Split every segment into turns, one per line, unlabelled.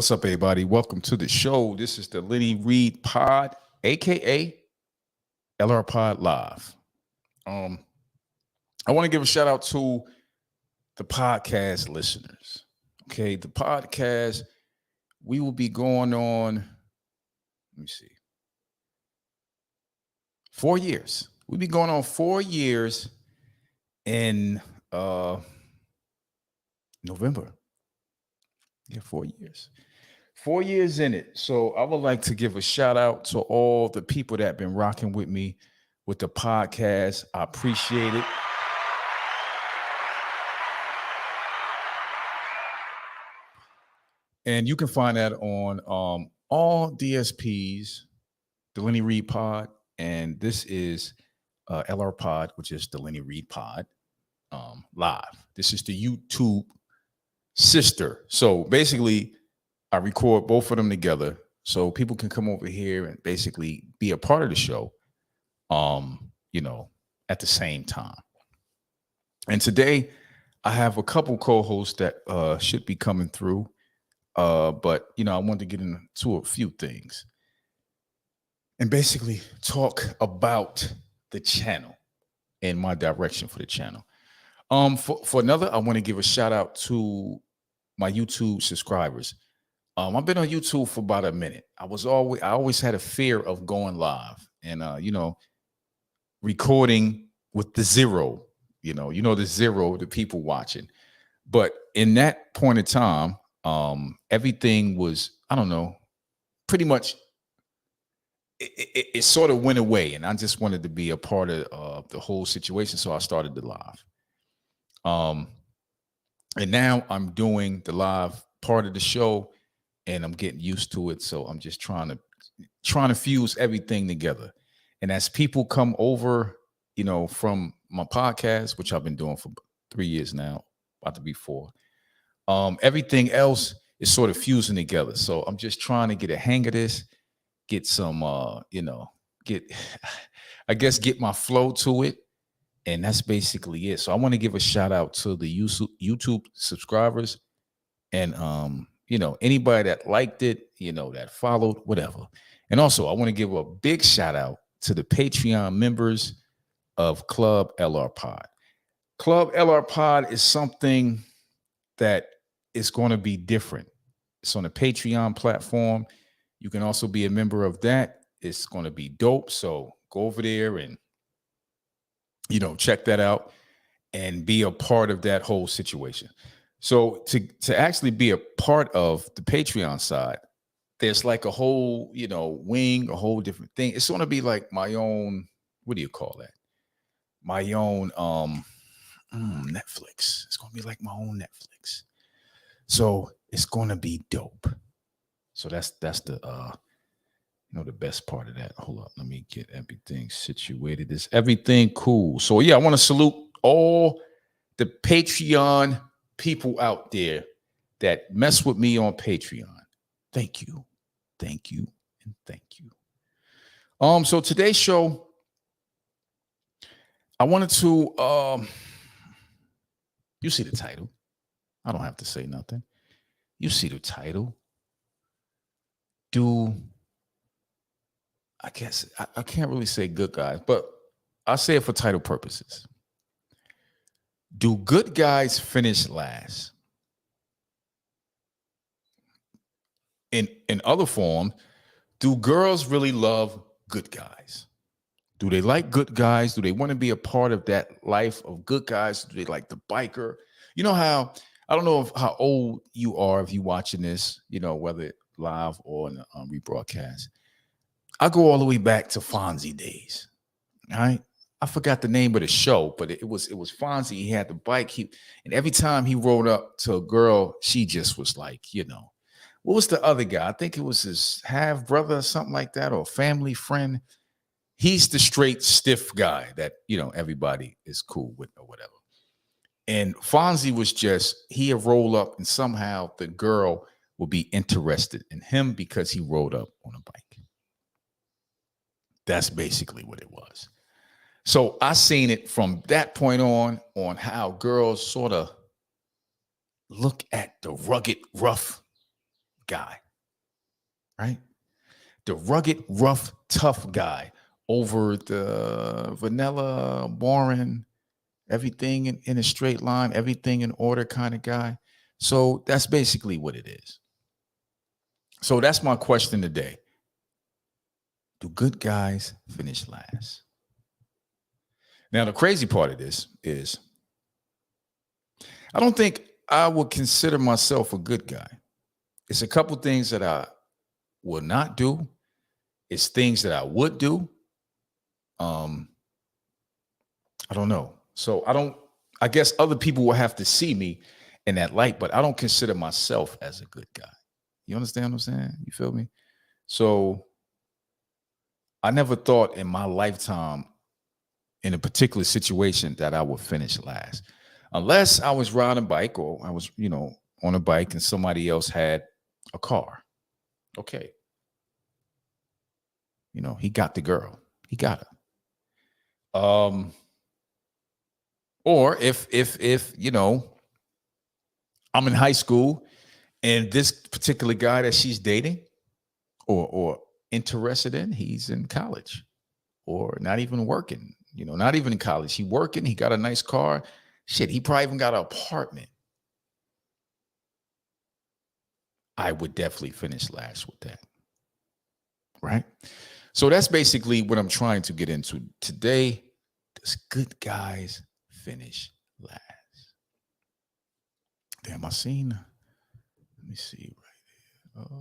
What's up, everybody? Welcome to the show. This is the Lenny Reed Pod, aka LR Pod Live. I want to give a shout out to the podcast listeners. Okay, the podcast, we will be going on, let me see, 4 years. We'll be going on 4 years in November. Yeah, 4 years. 4 years in it. So I would like to give a shout out to all the people that have been rocking with me with the podcast. I appreciate it. And you can find that on all DSPs, the Lenny Reed Pod. And this is LR Pod, which is the Lenny Reed Pod live. This is the YouTube sister. So basically, I record both of them together so people can come over here and basically be a part of the show, at the same time. And today I have a couple co-hosts that should be coming through. But I wanted to get into a few things and basically talk about the channel and my direction for the channel. For another, I want to give a shout out to my YouTube subscribers. I've been on YouTube for about a minute. I always had a fear of going live and recording with the zero, the zero, the people watching. But in that point in time, everything was, I don't know, pretty much it sort of went away, and I just wanted to be a part of the whole situation. So I started the live. And now I'm doing the live part of the show, and I'm getting used to it. So I'm just trying to fuse everything together. And as people come over, from my podcast, which I've been doing for 3 years now, about to be 4, everything else is sort of fusing together. So I'm just trying to get a hang of this, get some, get my flow to it. And that's basically it. So I want to give a shout out to the YouTube subscribers and, anybody that liked it, that followed, whatever. And also I want to give a big shout out to the Patreon members of Club LR Pod. Club LR Pod is something that is going to be different. It's on the Patreon platform. You can also be a member of that. It's going to be dope. So go over there and, check that out and be a part of that whole situation. So to actually be a part of the Patreon side, there's like a whole, wing, a whole different thing. It's going to be like my own, what do you call that? My own Netflix. It's going to be like my own Netflix. So it's going to be dope. So that's the the best part of that. Hold up, let me get everything situated. Is everything cool? So yeah, I want to salute all the Patreon people out there that mess with me on Patreon. Thank you, and thank you. So today's show, I wanted to you see the title. I don't have to say nothing. You see the title. I guess I can't really say good guys, but I'll say it for title purposes. Do good guys finish last? In other form, do girls really love good guys? Do they like good guys? Do they want to be a part of that life of good guys? Do they like the biker? You know how, I don't know how old you are if you're watching this, whether live or on rebroadcast. I go all the way back to Fonzie days. All right. I forgot the name of the show, but it was Fonzie. He had the bike. And every time he rode up to a girl, she just was like, what was the other guy? I think it was his half brother or something like that, or family friend. He's the straight stiff guy that, everybody is cool with or whatever. And Fonzie was he'd roll up and somehow the girl would be interested in him because he rode up on a bike. That's basically what it was. So I seen it from that point on how girls sort of look at the rugged, rough guy, right? The rugged, rough, tough guy over the vanilla, boring, everything in a straight line, everything in order kind of guy. So that's basically what it is. So that's my question today. Do good guys finish last? Now, the crazy part of this is I don't think I would consider myself a good guy. It's a couple things that I will not do. It's things that I would do. Um, I don't know. So I guess other people will have to see me in that light, but I don't consider myself as a good guy. You understand what I'm saying? You feel me? So I never thought in my lifetime in a particular situation that I would finish last. Unless I was riding a bike or I was, on a bike and somebody else had a car. Okay. He got the girl. He got her. Or if I'm in high school and this particular guy that she's dating or interested in, he's in college or not even working, not even in college. He working, he got a nice car. Shit, he probably even got an apartment. I would definitely finish last with that. Right? So that's basically what I'm trying to get into today. Does good guys finish last? Damn, I seen. Let me see right here.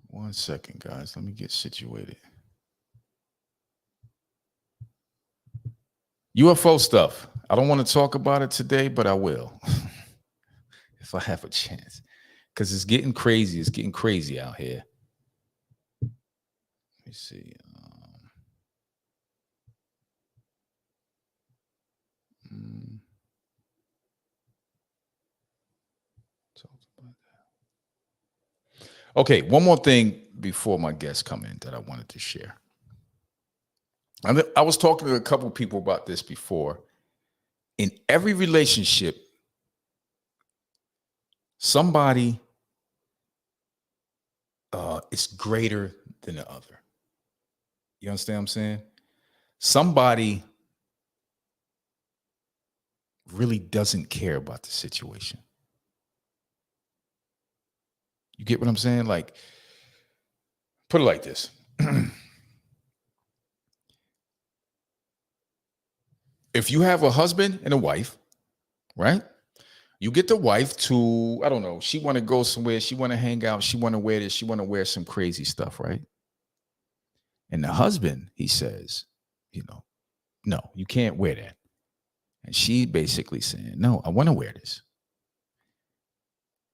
1 second, guys. Let me get situated. UFO stuff. I don't want to talk about it today, but I will if I have a chance. Because it's getting crazy. It's getting crazy out here. Let me see. Okay, one more thing before my guests come in that I wanted to share. I was talking to a couple of people about this before. In every relationship, somebody is greater than the other. You understand what I'm saying? Somebody really doesn't care about the situation. You get what I'm saying? Like, put it like this. If you have a husband and a wife, right? You get the wife to, I don't know, she want to go somewhere, she want to hang out, she want to wear this, she want to wear some crazy stuff, right? And the husband, he says, no, you can't wear that. And she basically saying, no, I want to wear this.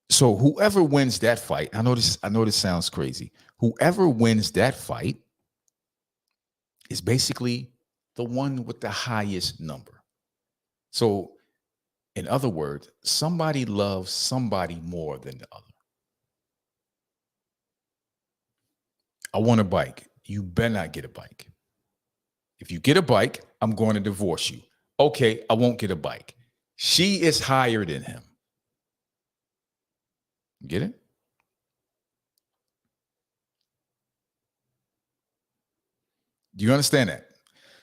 So whoever wins that fight, I know this sounds crazy. Whoever wins that fight is basically the one with the highest number. So in other words, somebody loves somebody more than the other. I want a bike. You better not get a bike. If you get a bike, I'm going to divorce you. Okay, I won't get a bike. She is higher than him. Get it? Do you understand that?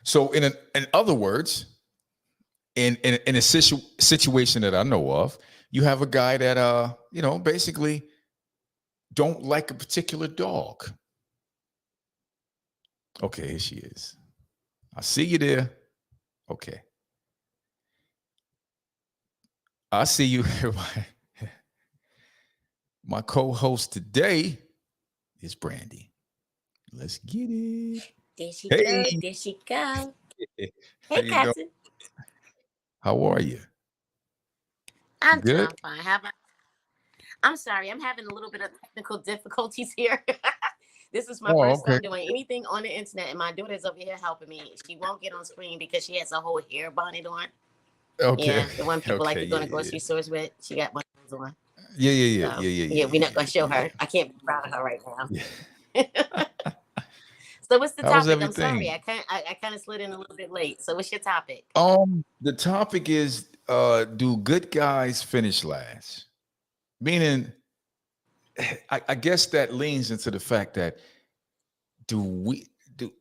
So in other words, in a situation that I know of, you have a guy that basically don't like a particular dog. Okay, here she is. I see you there. Okay. I see you. My co-host today is Brandy. Let's get it.
There she go. There she go. Hey, cousin.
How are you?
I'm doing fine. How about? I'm sorry. I'm having a little bit of technical difficulties here. This is my first time doing anything on the internet, and my daughter's over here helping me. She won't get on screen because she has a whole hair bonnet on.
Okay.
Yeah, the one people like to go to grocery stores with. She got one of those on.
Yeah.
We're not going to show her. I can't be proud of her right now. Yeah. So what's the topic? I'm sorry. I kind of slid in a little bit late. So what's your topic?
The topic is do good guys finish last? Meaning, I guess that leans into the fact that do we do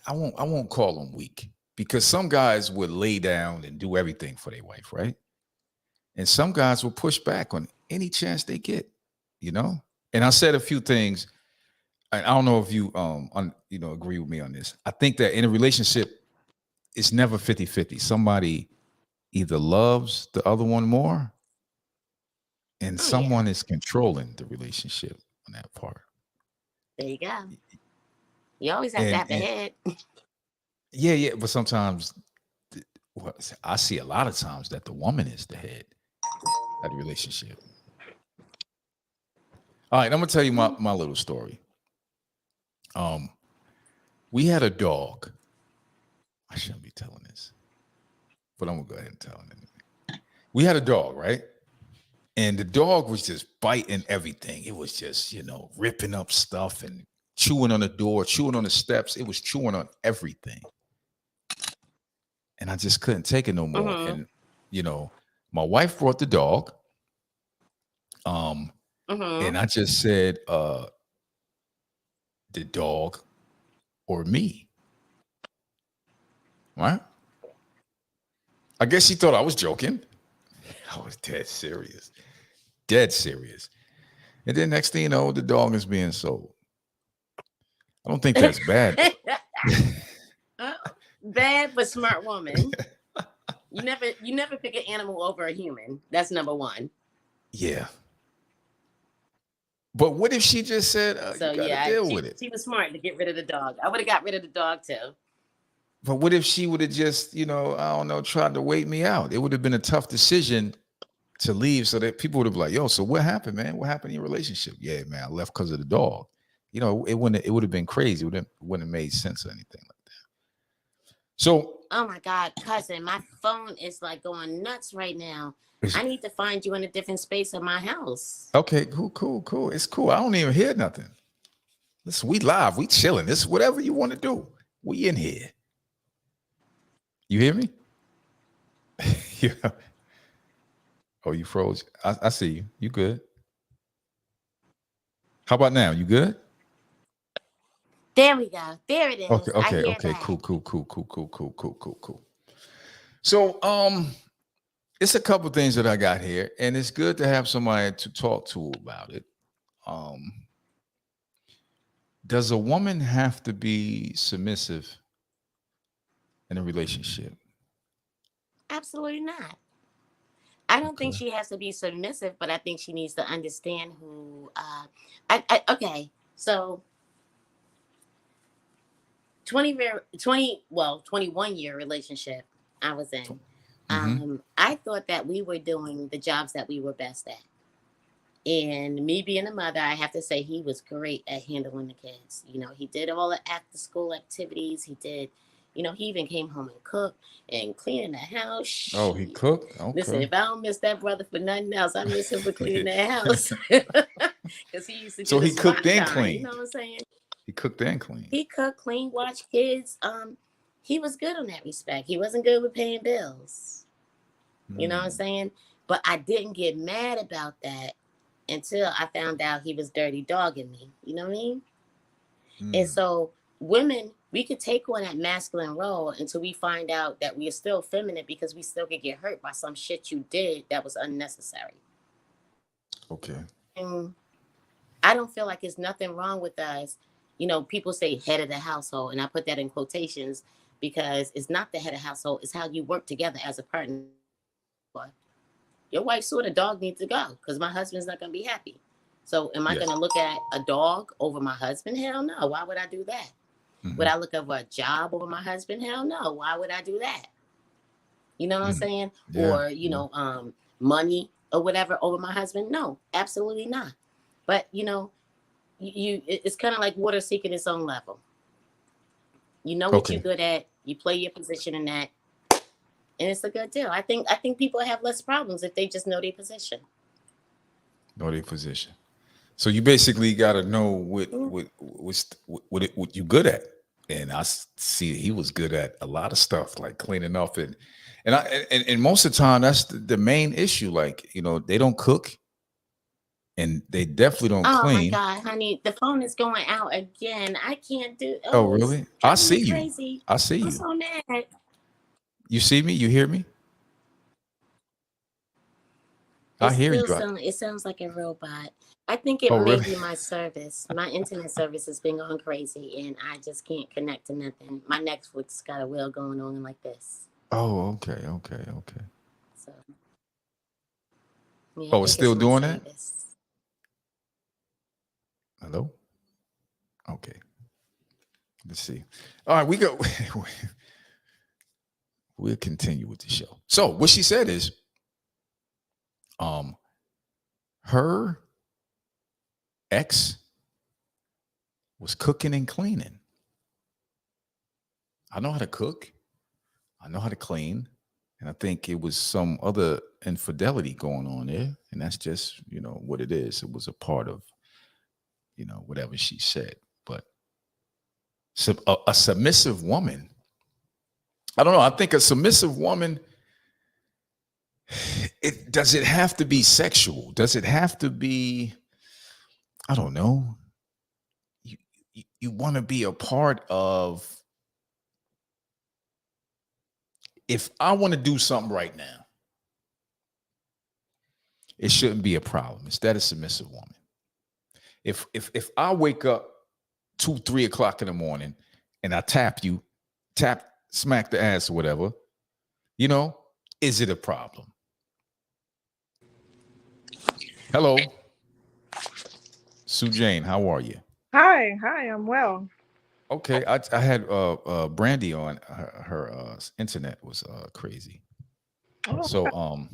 I won't call them weak because some guys would lay down and do everything for their wife, right? And some guys will push back on any chance they get, you know? And I said a few things. I don't know if you agree with me on this. I think that in a relationship, it's never 50-50. Somebody either loves the other one more and someone is controlling the relationship on that part.
There you go. You always have to have a head.
Yeah. But sometimes I see a lot of times that the woman is the head of the relationship. All right, I'm gonna tell you my little story. We had a dog. I shouldn't be telling this, but I'm gonna go ahead and tell it. We had a dog, right? And the dog was just biting everything. It was just, ripping up stuff and chewing on the door, chewing on the steps. It was chewing on everything. And I just couldn't take it no more. And, my wife brought the dog. And I just said, the dog or me. Right? I guess she thought I was joking. I was dead serious. And then next thing you know, the dog is being sold. I don't think that's bad.
Bad but smart woman. You never pick an animal over a human. That's number one.
Yeah. But what if she just said, you gotta deal with it?
She was smart to get rid of the dog. I would have got rid of the dog too.
But what if she would have just, tried to wait me out? It would have been a tough decision to leave, so that people would have been like, yo, so what happened, man? What happened in your relationship? Yeah, man, I left because of the dog. It would have been crazy. It wouldn't have made sense or anything like that. So,
oh my God, cousin, my phone is like going nuts right now. I need to find you in a different space of my house.
Okay, cool. It's cool. I don't even hear nothing. Listen, we live, we chilling. This is whatever you want to do. We in here. You hear me? Yeah. Oh, you froze. I see you. You good? How about now? You good?
There we go. There it is.
Okay. Cool. So, it's a couple things that I got here, and it's good to have somebody to talk to about it. Does a woman have to be submissive in a relationship?
Absolutely not. I don't think she has to be submissive, but I think she needs to understand who. So 21-year relationship I was in. I thought that we were doing the jobs that we were best at. And me being a mother, I have to say he was great at handling the kids. He did all the after school activities. He did. He even came home and cooked and cleaning the house.
Oh, he cooked? Okay.
Listen, if I don't miss that brother for nothing else, I miss him for cleaning the house. Because he used to.
So he cooked and cleaned.
You know what I'm saying?
He cooked and cleaned.
He cooked, cleaned, watched kids. He was good on that respect. He wasn't good with paying bills. You know what I'm saying? But I didn't get mad about that until I found out he was dirty dogging me. You know what I mean? And so women, we could take on that masculine role until we find out that we are still feminine, because we still could get hurt by some shit you did that was unnecessary.
Okay.
And I don't feel like there's nothing wrong with us. People say head of the household, and I put that in quotations because it's not the head of household. It's how you work together as a partner. Your wife saw the dog needs to go because my husband's not going to be happy. So am I going to look at a dog over my husband? Hell no. Why would I do that? Would I look over a job over my husband? Hell no. Why would I do that? You know what I'm saying? Yeah. Or, money or whatever over my husband? No, absolutely not. But, it's kind of like water seeking its own level. You know what you're good at. You play your position in that. And it's a good deal. I think people have less problems if they just know their position.
So you basically got to know what you good at. And I see he was good at a lot of stuff like cleaning up and most of the time that's the main issue. Like, they don't cook. and they definitely don't
Oh my
clean.
God, honey, the phone is going out again. I can't do.
Oh,
Oh, it's
really? I
driving
see
me
you.
crazy.
I see
I'm
you.
so mad.
You see me? You hear me? I hear you.
It sounds like a robot. I think it
Oh,
may
really?
be my service. My internet service has been going crazy, and I just can't connect to nothing. My Netflix got a wheel going on like this.
Oh, okay, okay, okay.
So yeah, I
Oh, it's
think it's
still
my
doing that?
service.
Hello? Okay. Let's see. All right, we go. We'll continue with the show. So what she said is, um, her ex was cooking and cleaning. I know how to cook. I know how to clean. And I think it was some other infidelity going on there. And that's just, what it is. It was a part of, whatever she said. But a submissive woman, I don't know. I think a submissive woman, does it have to be sexual? Does it have to be, I don't know. You want to be a part of, if I want to do something right now, it shouldn't be a problem. It's that a submissive woman. If I wake up 2, 3 o'clock in the morning and I smack the ass or whatever, is it a problem? Hello, Sue Jane, how are you?
Hi, I'm well.
Okay, I had Brandy on. Her internet was crazy,
Oh,
so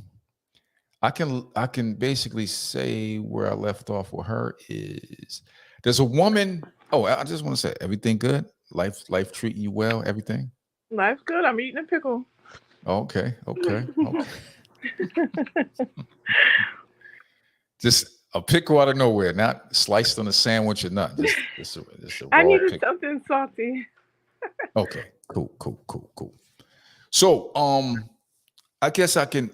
I can basically say where I left off with her is, there's a woman. Oh, I just want to say, everything good? Life treating you well? Everything?
life's good. I'm eating a pickle.
Okay, okay, okay. Just a pickle out of nowhere, not sliced on a sandwich or nothing. Just a
I
raw
needed
pickle.
something salty.
Okay, cool, cool, cool, cool. So, I guess I can,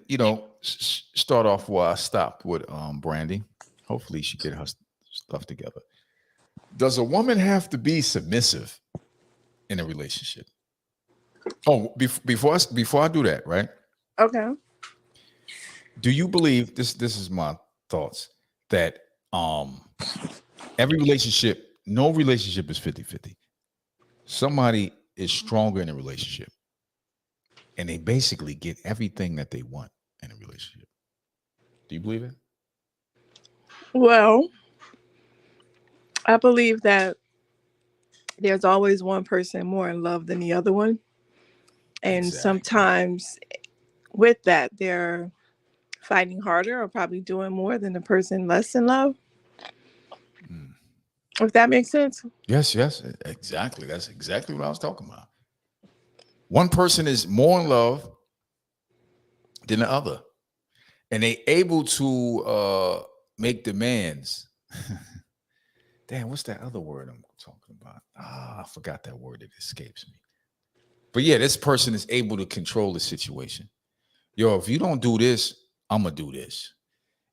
start off where I stopped with Brandy. Hopefully, she get her stuff together. Does a woman have to be submissive in a relationship? Oh, before I do that, right?
Okay.
Do you believe this? This is my thoughts, that every relationship, no relationship is 50-50. Somebody is stronger in a relationship, and they basically get everything that they want in a relationship. Do you believe it?
Well, I believe that there's always one person more in love than the other one. And
Exactly.
sometimes with that, they're fighting harder or probably doing more than the person less in love.
Mm.
If that makes sense.
Yes, yes, exactly. That's exactly what I was talking about. One person is more in love than the other, and they able to make demands. Damn, what's that other word I'm talking about? I forgot that word. It escapes me. But yeah, this person is able to control the situation. Yo, if you don't do this, I'm gonna do this.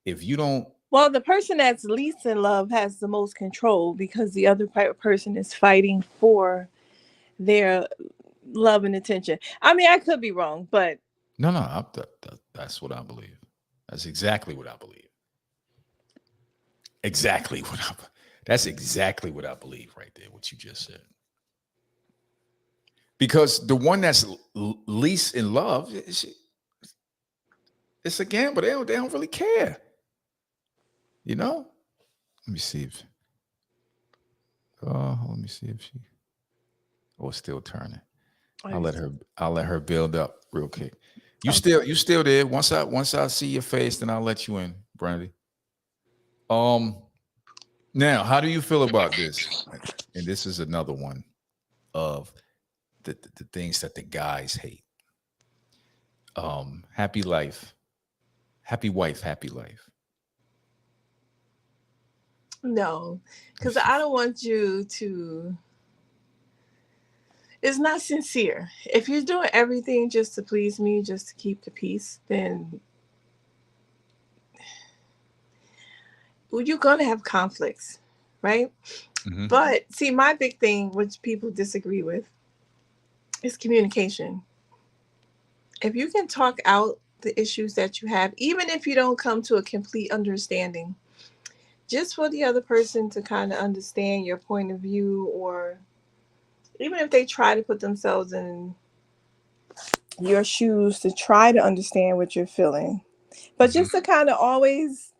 If you don't,
Well, the person that's least in love has the most control because the other person is fighting for their love and attention. I mean, I could be wrong, but
no, that's what I believe. That's exactly what I believe. Exactly what I. That's exactly what I believe right there. What you just said. Because the one that's least in love, it's a gamble. They don't really care. You know. Let me see if. Let me see if she. Oh, it's still turning. I'll
I
let
see.
her. I'll let her build up real quick. You
Okay.
still there? Once I see your face, then I'll let you in, Brandy. Um. Now, how do you feel about this? And this is another one of the things that the guys hate. Happy life, happy wife, happy life.
No, because I don't want you to. It's not sincere. If you're doing everything just to please me, just to keep the peace, then well, you're gonna have conflicts, right?
Mm-hmm.
But see, my big thing, which people disagree with, is communication. If you can talk out the issues that you have, even if you don't come to a complete understanding, just for the other person to kind of understand your point of view, or even if they try to put themselves in your shoes to try to understand what you're feeling, but
Mm-hmm.
just to kind of always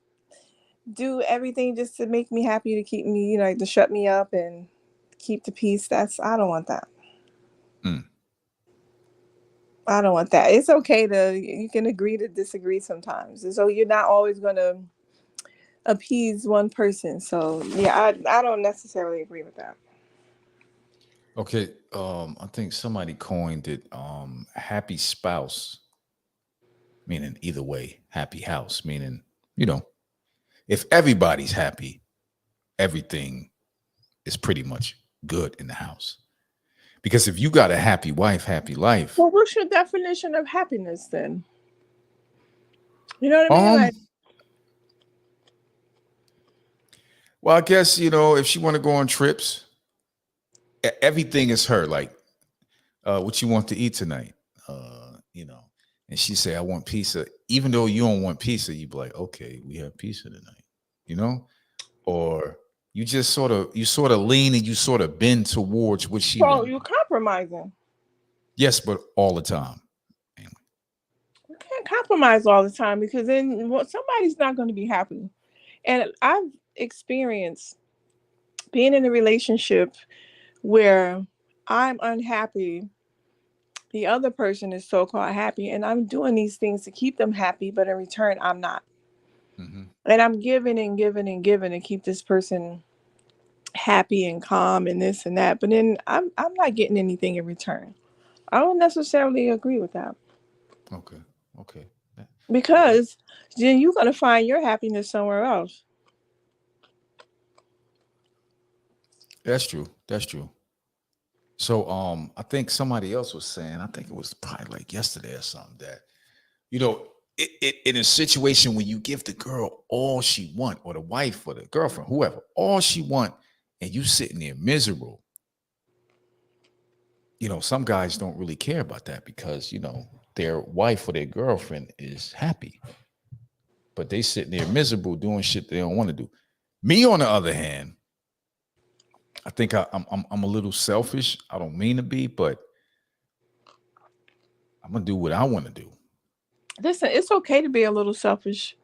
do everything just to make me happy, to keep me, like to shut me up and keep the peace. I don't want that.
Mm.
I don't want that. It's okay to, you can agree to disagree sometimes. And so you're not always going to appease one person. So yeah, I don't necessarily agree with that.
Okay. I think somebody coined it happy spouse, meaning either way, happy house, meaning, you know, if everybody's happy, everything is pretty much good in the house. Because if you got a happy wife, happy life,
Well, what's your definition of happiness then? You know what I mean?
um,
Like,
well, I guess, you know, if she want to go on trips, everything is her. Like, what you want to eat tonight? You know, and she say, I want pizza. Even though you don't want pizza, you be like, okay, we have pizza tonight, you know? Or you just sort of lean and you sort of bend towards what she
so
wants.
you're compromising.
Yes, but all the time.
You can't compromise all the time, because then somebody's not going to be happy. And I've experienced being in a relationship where I'm unhappy, the other person is so called happy, and I'm doing these things to keep them happy, but in return, I'm not.
Mm-hmm.
And I'm giving and giving and giving to keep this person happy and calm and this and that, but then I'm not getting anything in return. I don't necessarily agree with that,
Okay. Okay. Yeah,
because then you're going to find your happiness somewhere else.
that's true. That's true. So I think somebody else was saying, I think it was probably like yesterday or something, that you know, in a situation when you give the girl all she want, or the wife or the girlfriend, whoever, all she want, and you sitting there miserable, you know, some guys don't really care about that because, you know, their wife or their girlfriend is happy, but they sitting there miserable doing shit they don't want to do. Me, on the other hand, I think I'm a little selfish. I don't mean to be, but I'm gonna do what I want to do.
Listen, it's okay to be a little selfish,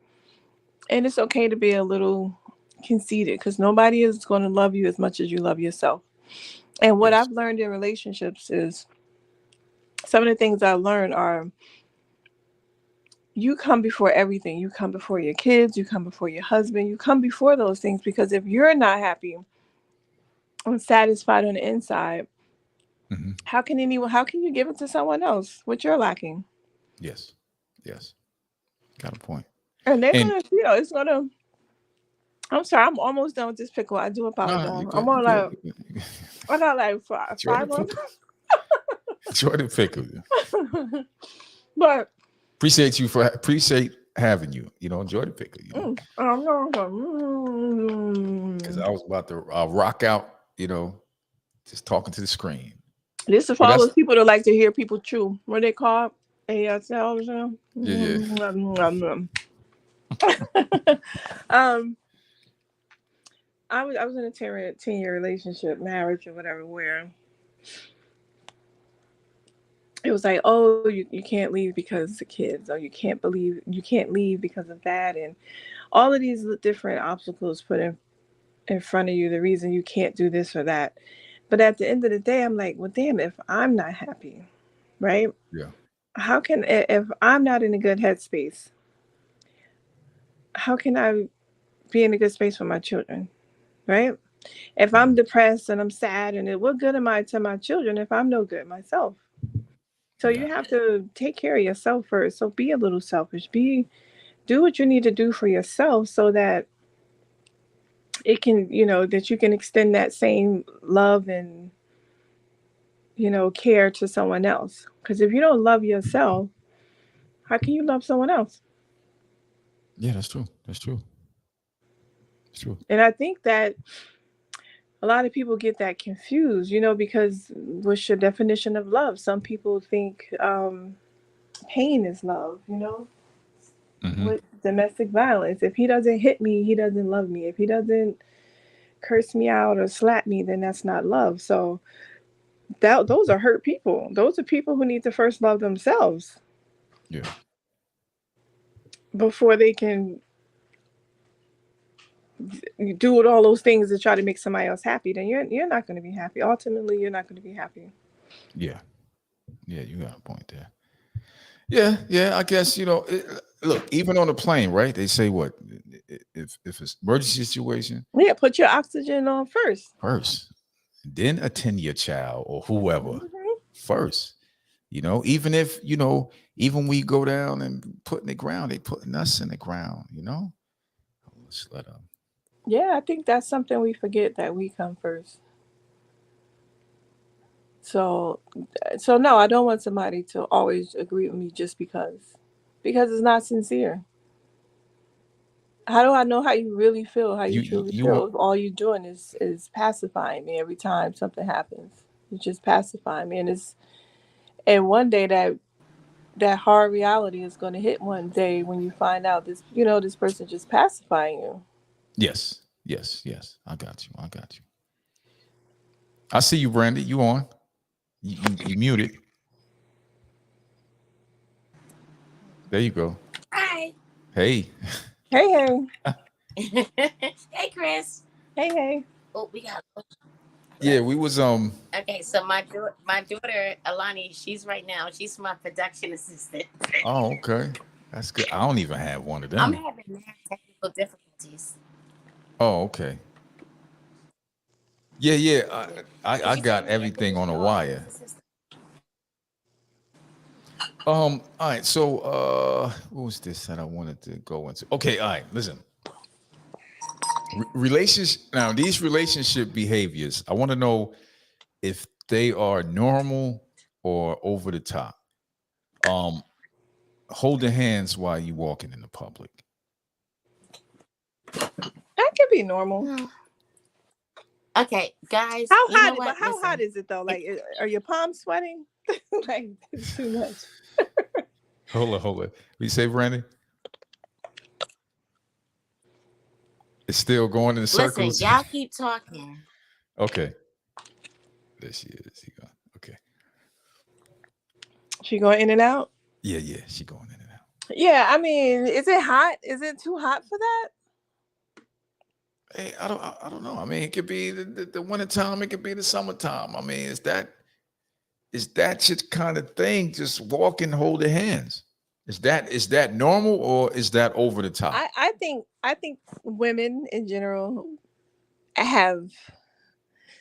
and it's okay to be a little conceited, because nobody is going to love you as much as you love yourself. And what
Yes.
I've learned in relationships is, some of the things I learned are, you come before everything. You come before your kids, you come before your husband, you come before those things, because if you're not happy and satisfied on the inside,
Hmm.
how can you give it to someone else what you're lacking?
Yes. Yes. Got a point.
And they're
And
gonna, it's gonna, I'm sorry, I'm almost done with this pickle. I do
nah,
apologize.
you
I'm
good. You
on
good.
like,
You good.
I got like five,
Enjoy the
5
pickle. Enjoy the pickle.
but
Appreciate you for appreciate having you. You know, enjoy the pickle. You know,
I'm not
because I was about to rock out. You know, just talking to the screen.
This is for
But
all
that's
those people that like to hear people chew. What they call ASL or
yeah, yeah.
something. um, I was in a 10-year relationship, marriage or whatever, where it was like, oh, you can't leave because the kids, or you can't leave because of that, and all of these different obstacles put in front of you, the reason you can't do this or that. But at the end of the day, I'm like, well, damn, if I'm not happy, right?
Yeah.
How can, if I'm not in a good headspace, how can I be in a good space for my children, right? If I'm
Mhm.
depressed and I'm sad, and what good am I to my children if I'm no good myself? So you
Yeah.
have to take care of yourself first. So be a little selfish. Do what you need to do for yourself, so that it can, that you can extend that same love and, care to someone else. Because if you don't love yourself, how can you love someone else?
Yeah, that's true. That's true. True.
And I think that a lot of people get that confused, because what's your definition of love? Some people think pain is love,
Mm-hmm.
with domestic violence. If he doesn't hit me, he doesn't love me. If he doesn't curse me out or slap me, then that's not love. So those are hurt people. Those are people who need to first love themselves
Yeah.
before they can do all those things to try to make somebody else happy. Then you're not going to be happy. Ultimately, you're not going to be happy.
Yeah. Yeah. You got a point there. Yeah. Yeah. I guess, look, even on a plane, right? They say what? If it's emergency situation,
Yeah, put your oxygen on first.
first, then attend your child or whoever
Mm-hmm.
first. Even if, even we go down and put in the ground, they putting us in the ground, Let's let them.
Yeah, I think that's something we forget, that we come first. So, no, I don't want somebody to always agree with me just because it's not sincere. How do I know how you really feel, how you truly
You
feel,
want,
if all you're doing is pacifying me every time something happens? You're just pacifying me, and one day that hard reality is going to hit one day when you find out this person just pacifying you.
yes, yes, yes. I got you. I got you. I see you, Brandy. You on. You muted. There you go.
Hi.
Hey.
Hey, hey.
Hey, Chris.
Hey, hey.
Oh, we got.
Yeah, we was
Okay, so my daughter Alani, she's right now. She's my production assistant.
oh, okay. That's good. I don't even have one of
I'm
them.
having mad technical difficulties.
Oh, okay. Yeah, yeah. I
Did you take
got
my air
everything on a
conditioner off?
wire. All right. So what was this that I wanted to go into? Okay, all right, listen. Relationship now, these relationship behaviors, I want to know if they are normal or over the top. Um, holding hands while you walking in the public.
That could be normal.
Okay, guys,
How
you know
hot? But
what?
how hot
Listen,
is it though? Like, are your palms sweating? Like, it's too much.
Hold on. We say, Brandy? It's still going in
listen,
circles.
y'all keep talking.
Okay. There she is. She gone. Okay.
She going in and out.
Yeah, yeah. She going in and out.
Yeah, I mean, is it hot? Is it too hot for that?
Hey, I don't know. I mean, it could be the winter time. It could be the summertime. I mean, is that your kind of thing? Just walking, holding hands. Is that normal or is that over the top?
I think women in general have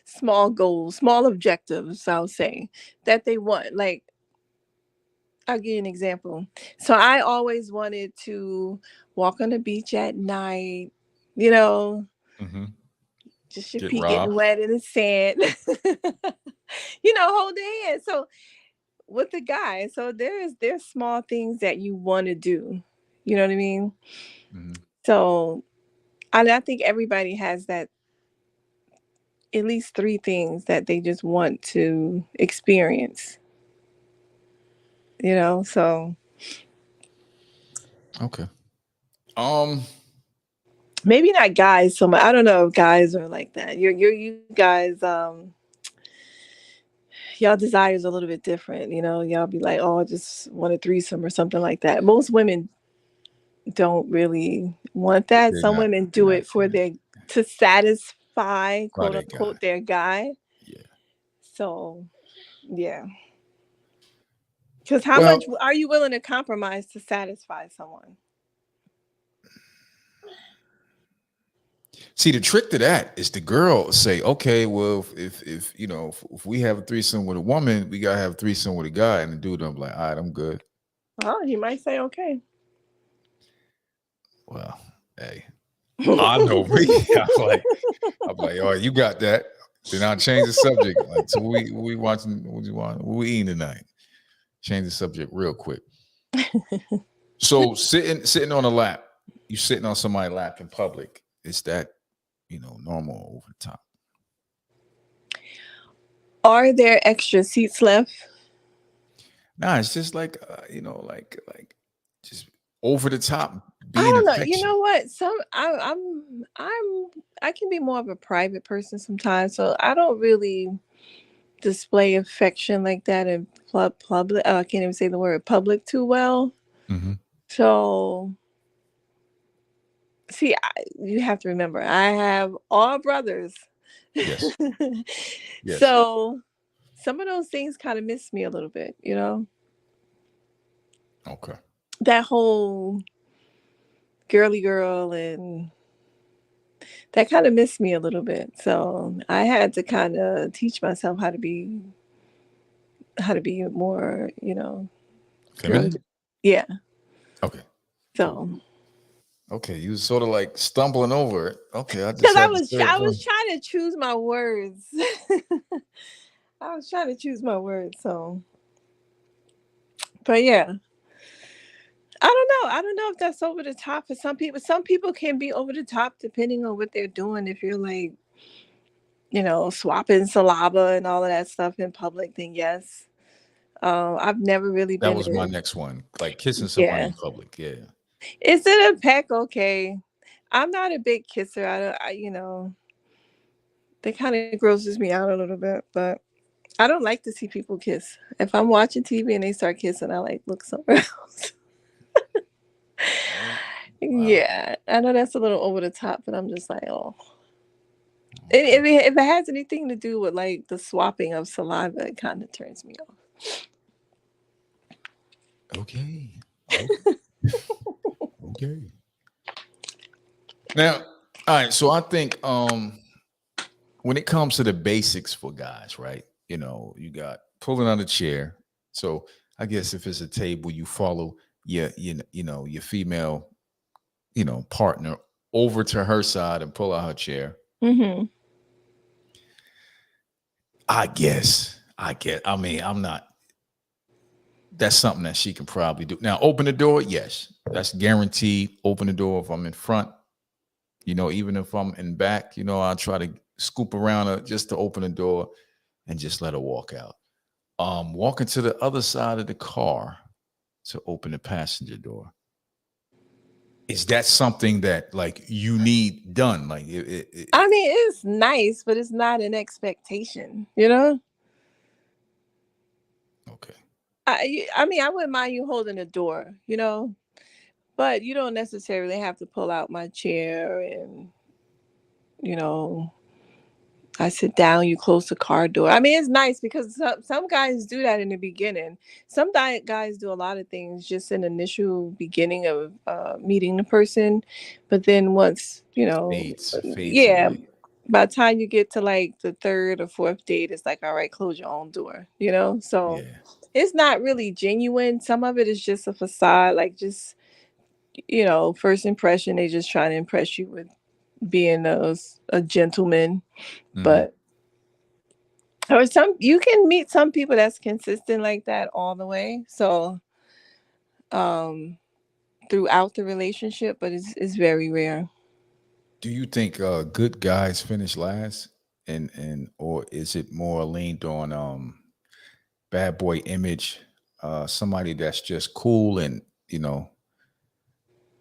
small goals, small objectives. I'll say that they want. Like, I'll give you an example. So I always wanted to walk on the beach at night. You know,
Mm-hmm.
just your
Get
feet getting
robbed.
wet in the sand. Hold their hand. So with the guy, so there's small things that you want to do. You know what I mean?
Mm-hmm.
So I think everybody has that, at least three things that they just want to experience. So
Okay. Um.
maybe not guys so much. I don't know if guys are like that. You guys, y'all desires a little bit different. Y'all be like, oh, I just want a threesome or something like that. Most women don't really want that.
They're
Some
not.
women
They're
do
not.
it to satisfy,
By
quote
that guy.
unquote, their guy.
Yeah.
So yeah, because how
Well,
much are you willing to compromise to satisfy someone?
see, the trick to that is the girl say, okay, well, if we have a threesome with a woman, we gotta have a threesome with a guy, and the dude, I'm like, all right, I'm good.
Oh, he might say okay.
Well, hey, I know me. I'm like, all right, you got that. Then I'll change the subject. Like, so we watching what we eating tonight. Change the subject real quick. So sitting on a lap, you sitting on somebody's lap in public. Is that normal or over the top.
Are there extra seats left?
Nah, it's just like like just over the top,
I
being
don't know. You
affection.
know what? I can be more of a private person sometimes, so I don't really display affection like that in public. I can't even say the word public too well.
Mm-hmm.
So, see, you have to remember, I have all brothers.
Yes. Yes.
So, some of those things kind of miss me a little bit,
Okay.
that whole girly girl, and that kind of missed me a little bit. So I had to kind of teach myself how to be more, girly.
Feminine.
Yeah.
Okay. Cool.
So
Okay, you was sort of like stumbling over it. Okay, I
because
just had to say it
I
for
was trying to choose my words. I was trying to choose my words. So, but yeah. I don't know. I don't know if that's over the top for some people. Some people can be over the top depending on what they're doing. If you're like, swapping saliva and all of that stuff in public, then yes. I've never really
that
been
was my
a,
next one, like kissing somebody
yeah.
in public. Yeah.
Is it a peck? Okay. I'm not a big kisser. That kind of grosses me out a little bit, but I don't like to see people kiss. If I'm watching TV and they start kissing, I like look somewhere else.
Oh, wow.
Yeah, I know that's a little over the top, but I'm just like, oh.
Okay.
If it has anything to do with like the swapping of saliva, it kind of turns me off.
Okay. Okay. Okay. Now, all right. So I think when it comes to the basics for guys, right? You got pulling on a chair. So I guess if it's a table, you follow your female, partner over to her side and pull out her chair.
Mm-hmm.
I guess. I mean, I'm not. That's something that she can probably do. Now, open the door. Yes, that's guaranteed. Open the door if I'm in front. Even if I'm in back, I'll try to scoop around her just to open the door and just let her walk out. Walking to the other side of the car to open the passenger door. Is that something that like you need done? Like
I mean, it's nice, but it's not an expectation.
Okay.
I mean, I wouldn't mind you holding the door, but you don't necessarily have to pull out my chair and, you know, I sit down, you close the car door. I mean, it's nice because some guys do that in the beginning. Some guys do a lot of things just in the initial beginning of meeting the person. But then once,
Fades
yeah,
away.
by the time you get to like the third or fourth date, it's like, all right, close your own door. So
Yeah.
it's not really genuine. Some of it is just a facade, like just, first impression. They just trying to impress you with being a gentleman.
Mm-hmm.
But or you can meet some people that's consistent like that all the way. So um throughout the relationship, but it's very rare.
Do you think good guys finish last, and or is it more leaned on bad boy image, somebody that's just cool and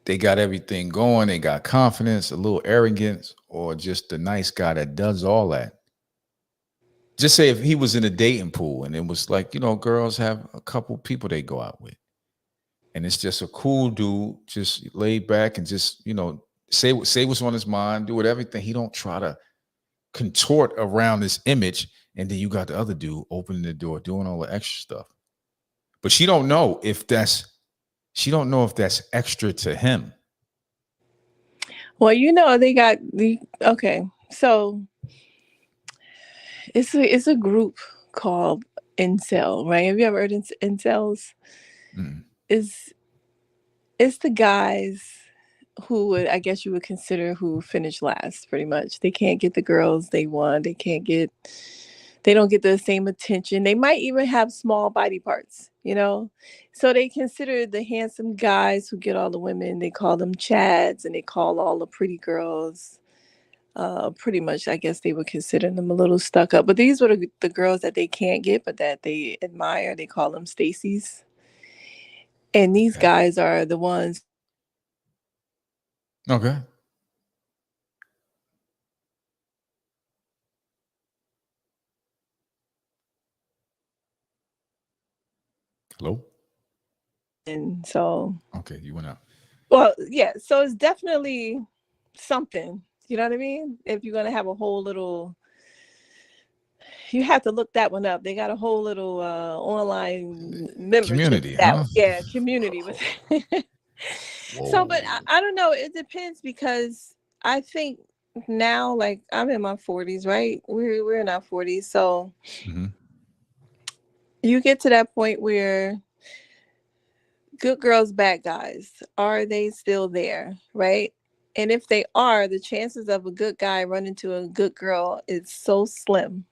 they got everything going, they got confidence, a little arrogance, or just the nice guy that does all that? Just say if he was in a dating pool and it was like, girls have a couple people they go out with, and it's just a cool dude, just laid back and just, say what's on his mind, do it everything. He don't try to contort around this image, and then you got the other dude opening the door, doing all the extra stuff. But she don't know if that's extra to him.
Well, they got the okay. So it's a group called incel, right? Have you ever heard of incels?
Mm.
Is it's the guys who would, I guess you would consider, who finish last, pretty much. They can't get the girls they want. They don't get the same attention. They might even have small body parts. So they consider the handsome guys who get all the women, they call them chads, and they call all the pretty girls pretty much, I guess they would consider them a little stuck up. But these were the girls that they can't get, but that they admire. They call them Stacy's. And these guys are the ones.
Okay. Hello?
And so.
Okay, you went out.
Well, yeah. So it's definitely something. You know what I mean? If you're going to have a whole little, you have to look that one up. They got a whole little online membership.
Community, huh?
Yeah, community with it. So, but I don't know. It depends, because I think now, like, I'm in my 40s, right? We're in our 40s. So you get to that point where good girls, bad guys, are they still there, right? And if they are, the chances of a good guy running into a good girl is so slim.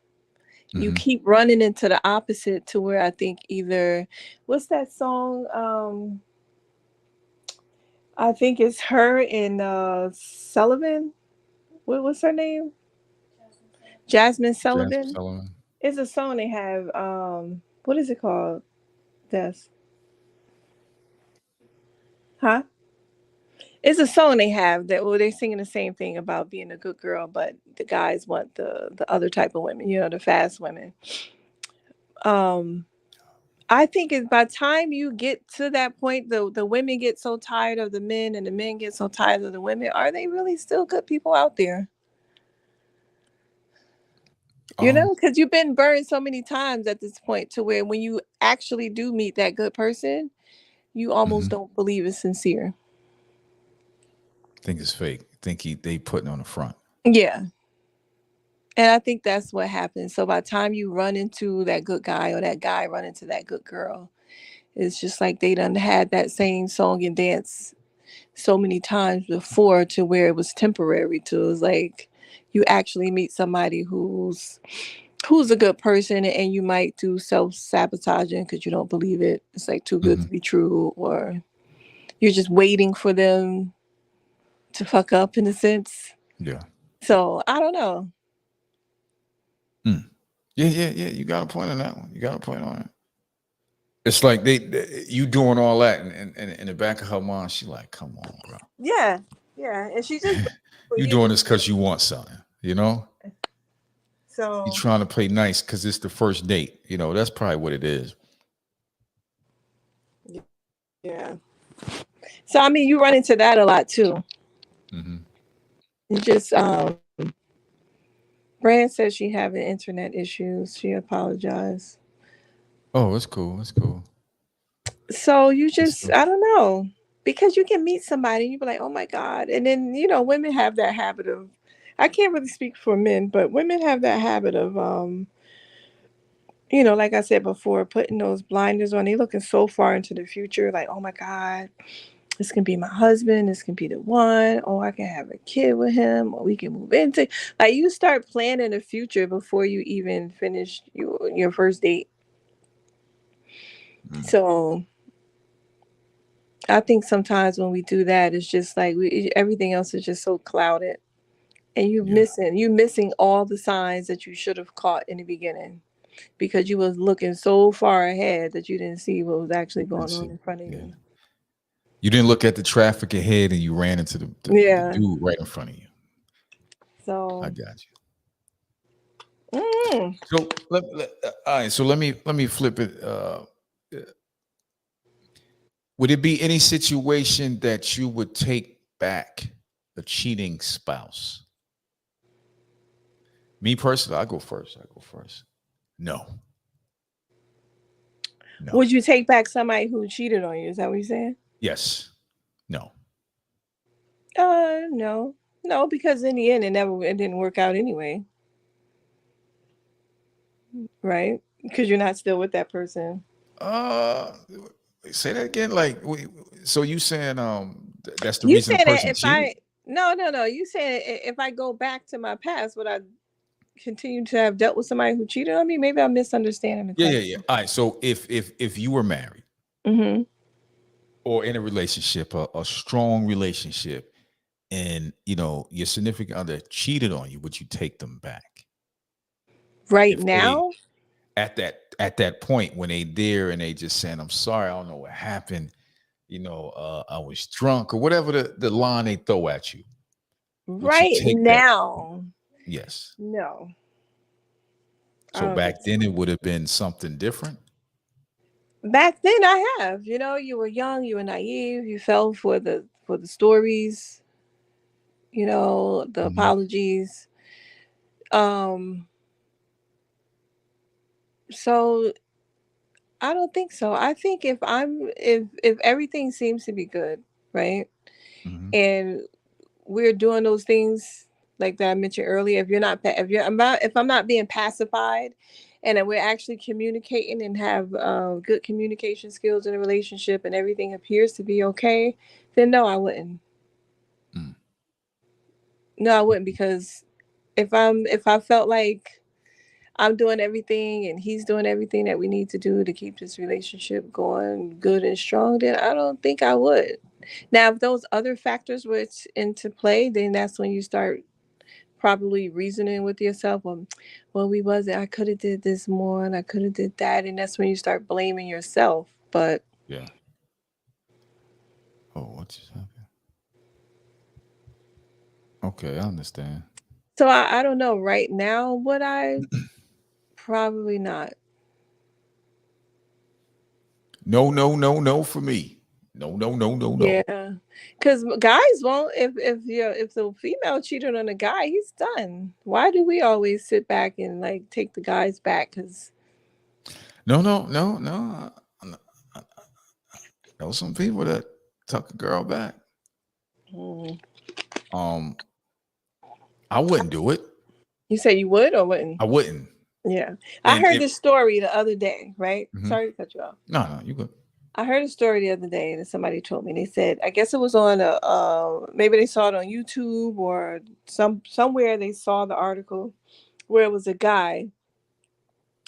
You keep running into the opposite, to where I think either, what's that song? I think it's her and Sullivan. What's her name? Jasmine Sullivan. It's a song they have. What is it called? Des. Huh? It's a song they have that, well, they're singing the same thing about being a good girl, but the guys want the other type of women, the fast women. I think by the time you get to that point, the women get so tired of the men, and the men get so tired of the women. Are they really still good people out there? Because you've been burned so many times at this point, to where when you actually do meet that good person, you almost don't believe it's sincere.
Think it's fake. Think they putting on the front.
Yeah. And I think that's what happens. So by the time you run into that good guy, or that guy run into that good girl, it's just like they done had that same song and dance so many times before, to where it was temporary. It was like you actually meet somebody who's a good person, and you might do self-sabotaging because you don't believe it. It's like too good to be true, or you're just waiting for them to fuck up, in a sense.
Yeah.
So I don't know.
Yeah. You got a point on that one. You got a point on it. It's like you doing all that, and in the back of her mind, she's like, "Come on, bro."
Yeah, and she just
you doing this because you want something,
So
you're trying to play nice because it's the first date. That's probably what it is.
Yeah. So I mean, you run into that a lot too. You just Brand says she having internet issues. She apologized.
Oh, it's cool. It's cool.
So you just, I don't know, because you can meet somebody and you be like, oh my God. And then, women have that habit of, I can't really speak for men, but women have that habit of, like I said before, putting those blinders on. They looking so far into the future, like, oh my God, this can be my husband. This can be the one. Oh, I can have a kid with him, or we can move into. Like, you start planning the future before you even finish your first date. So I think sometimes when we do that, it's just like everything else is just so clouded, and you're missing all the signs that you should have caught in the beginning, because you was looking so far ahead that you didn't see what was actually going on in front of you.
You didn't look at the traffic ahead, and you ran into the dude right in front of you.
So
I got you. So all right. So let me flip it. Would it be any situation that you would take back a cheating spouse? Me personally, I go first. No.
Would you take back somebody who cheated on you? Is that what you're saying?
Yes. No.
No, because in the end, it didn't work out anyway. Right? Because you're not still with that person.
Say that again. Like, so you saying that's the reason the person cheated?
No. You saying if I go back to my past, would I continue to have dealt with somebody who cheated on me? Maybe I'm misunderstanding the question.
Yeah. All right. So if you were married, or in a relationship, a strong relationship, and your significant other cheated on you, would you take them back?
Right
If they
now,
at that point when they there and they just saying, I'm sorry, I don't know what happened, I was drunk or whatever the line they throw at you, would you
right
take that?
now,
Yes.
no, I
So
don't think
back
so.
then it would have been something different.
Back then, I have. You were young, you were naive, you fell for the stories, the
Mhm.
apologies. Um, so I don't think so. I think if everything seems to be good, right,
Mhm.
and we're doing those things like that I mentioned earlier. If I'm not being pacified, and that we're actually communicating and have good communication skills in a relationship, and everything appears to be okay, then no, I wouldn't.
Mm.
No, I wouldn't, because if I felt like I'm doing everything and he's doing everything that we need to do to keep this relationship going good and strong, then I don't think I would. Now, if those other factors were into play, then that's when you start probably reasoning with yourself. Well, we wasn't. I could have did this more, and I could have did that, and that's when you start blaming yourself. But
Yeah. Oh, what just happened? Okay, I understand.
so I don't know. Right now, would I? Probably not.
No, no, no, no for me. No, no, no, no, no.
Yeah, because guys won't. If the female cheated on a guy, he's done. Why do we always sit back and like take the guys back? Because
No, no, no, no. I know some people that tuck a girl back.
you
Um, I wouldn't do it.
say you would or wouldn't?
I wouldn't.
Yeah, I
And
heard
if
this story the other day. Right?
Mhm.
Sorry to cut you off.
No, you good.
I heard a story the other day that somebody told me. They said, I guess it was on maybe they saw it on YouTube or somewhere they saw the article where it was a guy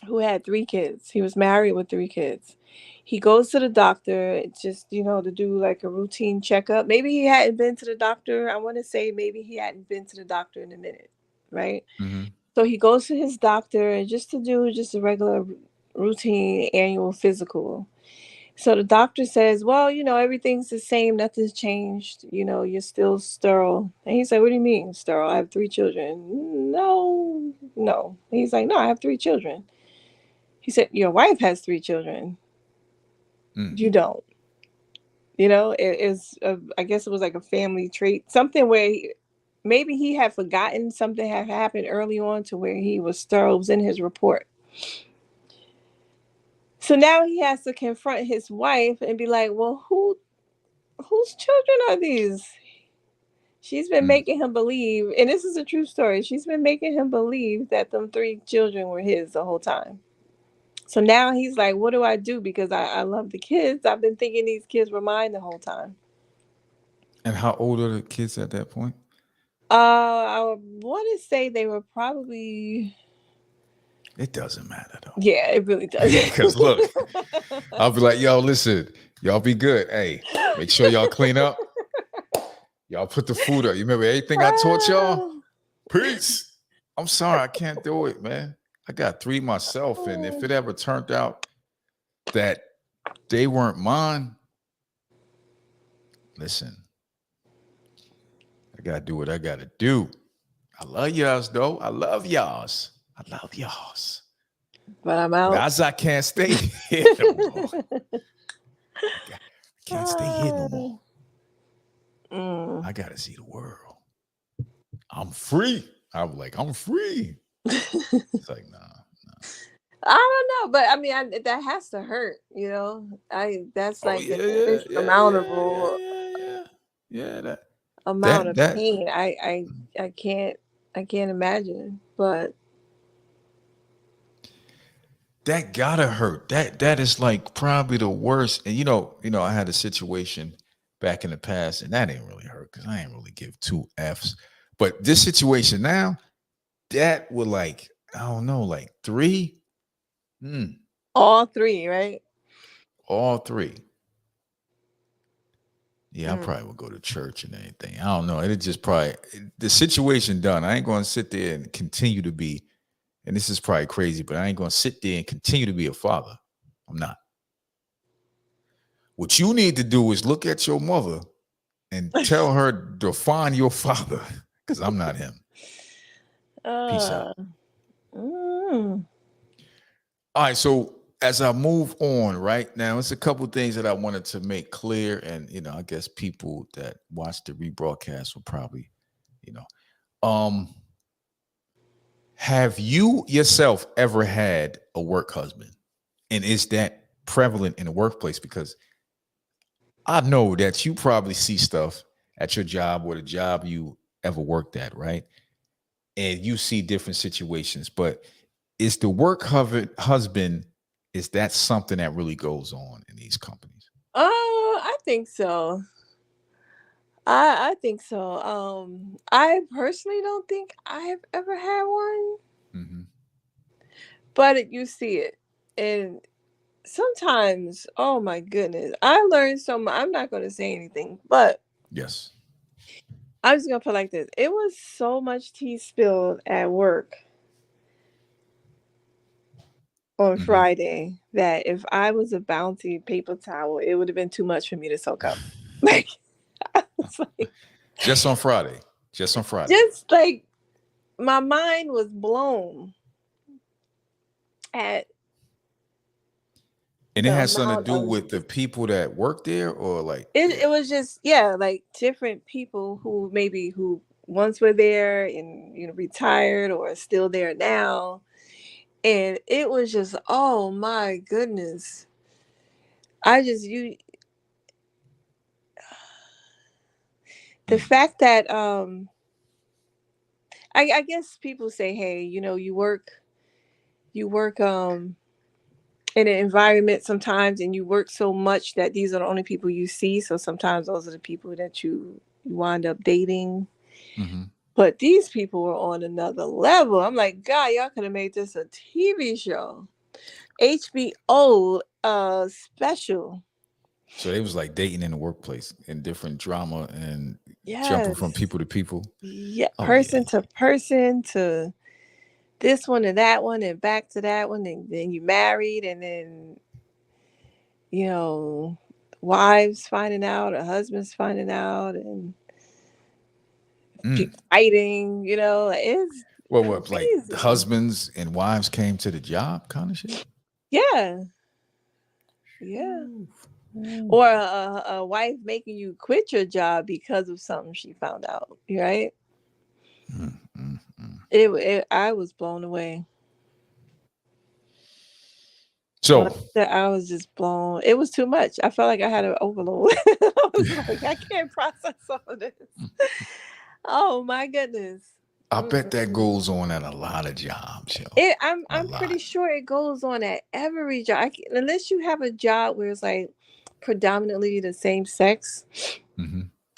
who had 3 kids. He was married with 3 kids. He goes to the doctor just, to do like a routine checkup. Maybe he hadn't been to the doctor. I want to say maybe he hadn't been to the doctor in a minute, right?
Mhm.
So he goes to his doctor just to do just a regular routine annual physical. So the doctor says, well, everything's the same. Nothing's changed. You're still sterile. And he said, what do you mean sterile? I have 3 children. No, no. He's like, no, I have 3 children. He said, your wife has 3 children.
Mm.
You don't. It is, I guess it was like a family trait, something where maybe he had forgotten something had happened early on to where he was sterile. It was in his report. So now he has to confront his wife and be like, well, whose children are these? She's been
Mm.
making him believe, and this is a true story. She's been making him believe that them 3 children were his the whole time. So now he's like, what do I do? Because I love the kids. I've been thinking these kids were mine the whole time.
And how old are the kids at that point?
I want to say they were probably.
It doesn't matter though.
Yeah, it really does.
Because look, I'll be like, yo, listen, y'all be good. Hey, make sure y'all clean up. Y'all put the food up. You remember everything I taught y'all? Peace. I'm sorry, I can't do it, man. I got 3 myself. And if it ever turned out that they weren't mine, listen, I gotta do what I gotta do. I love y'all's though. I love y'all's. I love y'all's.
But I'm out.
As I can't stay here no more. I can't stay here no more. I gotta see the world. I'm free. I was like, I'm free. It's like, nah.
I don't know, but I mean, that has to hurt, that's like an insurmountable
Yeah.
amount of
That
pain. I can't imagine, but
that gotta hurt. That is like probably the worst. And I had a situation back in the past, and that didn't really hurt because I didn't really give 2 F's. But this situation now, that would like, I don't know, like 3.
all 3, right?
All 3. Yeah, I probably would go to church and anything. I don't know. It just probably the situation done. I ain't going to sit there and continue to be, and this is probably crazy, but I ain't going to sit there and continue to be a father. I'm not. What you need to do is look at your mother and tell her to find your father, because I'm not him. Peace out. All right, so as I move on, right now, it's a couple things that I wanted to make clear, and I guess people that watch the rebroadcast will probably, have you yourself ever had a work husband, and is that prevalent in the workplace? Because I know that you probably see stuff at your job or the job you ever worked at, right? And you see different situations, but is the work husband, is that something that really goes on in these companies?
I think so. I think so. I personally don't think I've ever had one, but you see it, and sometimes, oh my goodness, I learned so much. I'm not going to say anything, but
yes,
I'm just going to put it like this. It was so much tea spilled at work on Friday that if I was a Bounty paper towel, it would have been too much for me to soak up. Like, I was like,
just on Friday. Just
like my mind was blown at.
And it has something to do with the people that work there, or like
it was just like different people who once were there and retired or are still there now, and it was just, oh my goodness, the fact that I guess people say, hey, you work in an environment sometimes, and you work so much that these are the only people you see. So sometimes those are the people that you wind up dating. But these people were on another level. I'm like, God, y'all could have made this a TV show, HBO special.
So it was like dating in the workplace and different drama and jumping from people to people.
Yeah, person to person, to this one and that one and back to that one, and then you married, and then wives finding out or husbands finding out and fighting. It's
what, like husbands and wives came to the job kind of shit.
Yeah. Or a wife making you quit your job because of something she found out, right? I was blown away.
So
I was just blown. It was too much. I felt like I had an overload. I was like, I can't process all of this. Oh my goodness.
I bet that goes on at a lot of jobs.
I'm pretty sure it goes on at every job. Unless you have a job where it's like predominantly the same sex.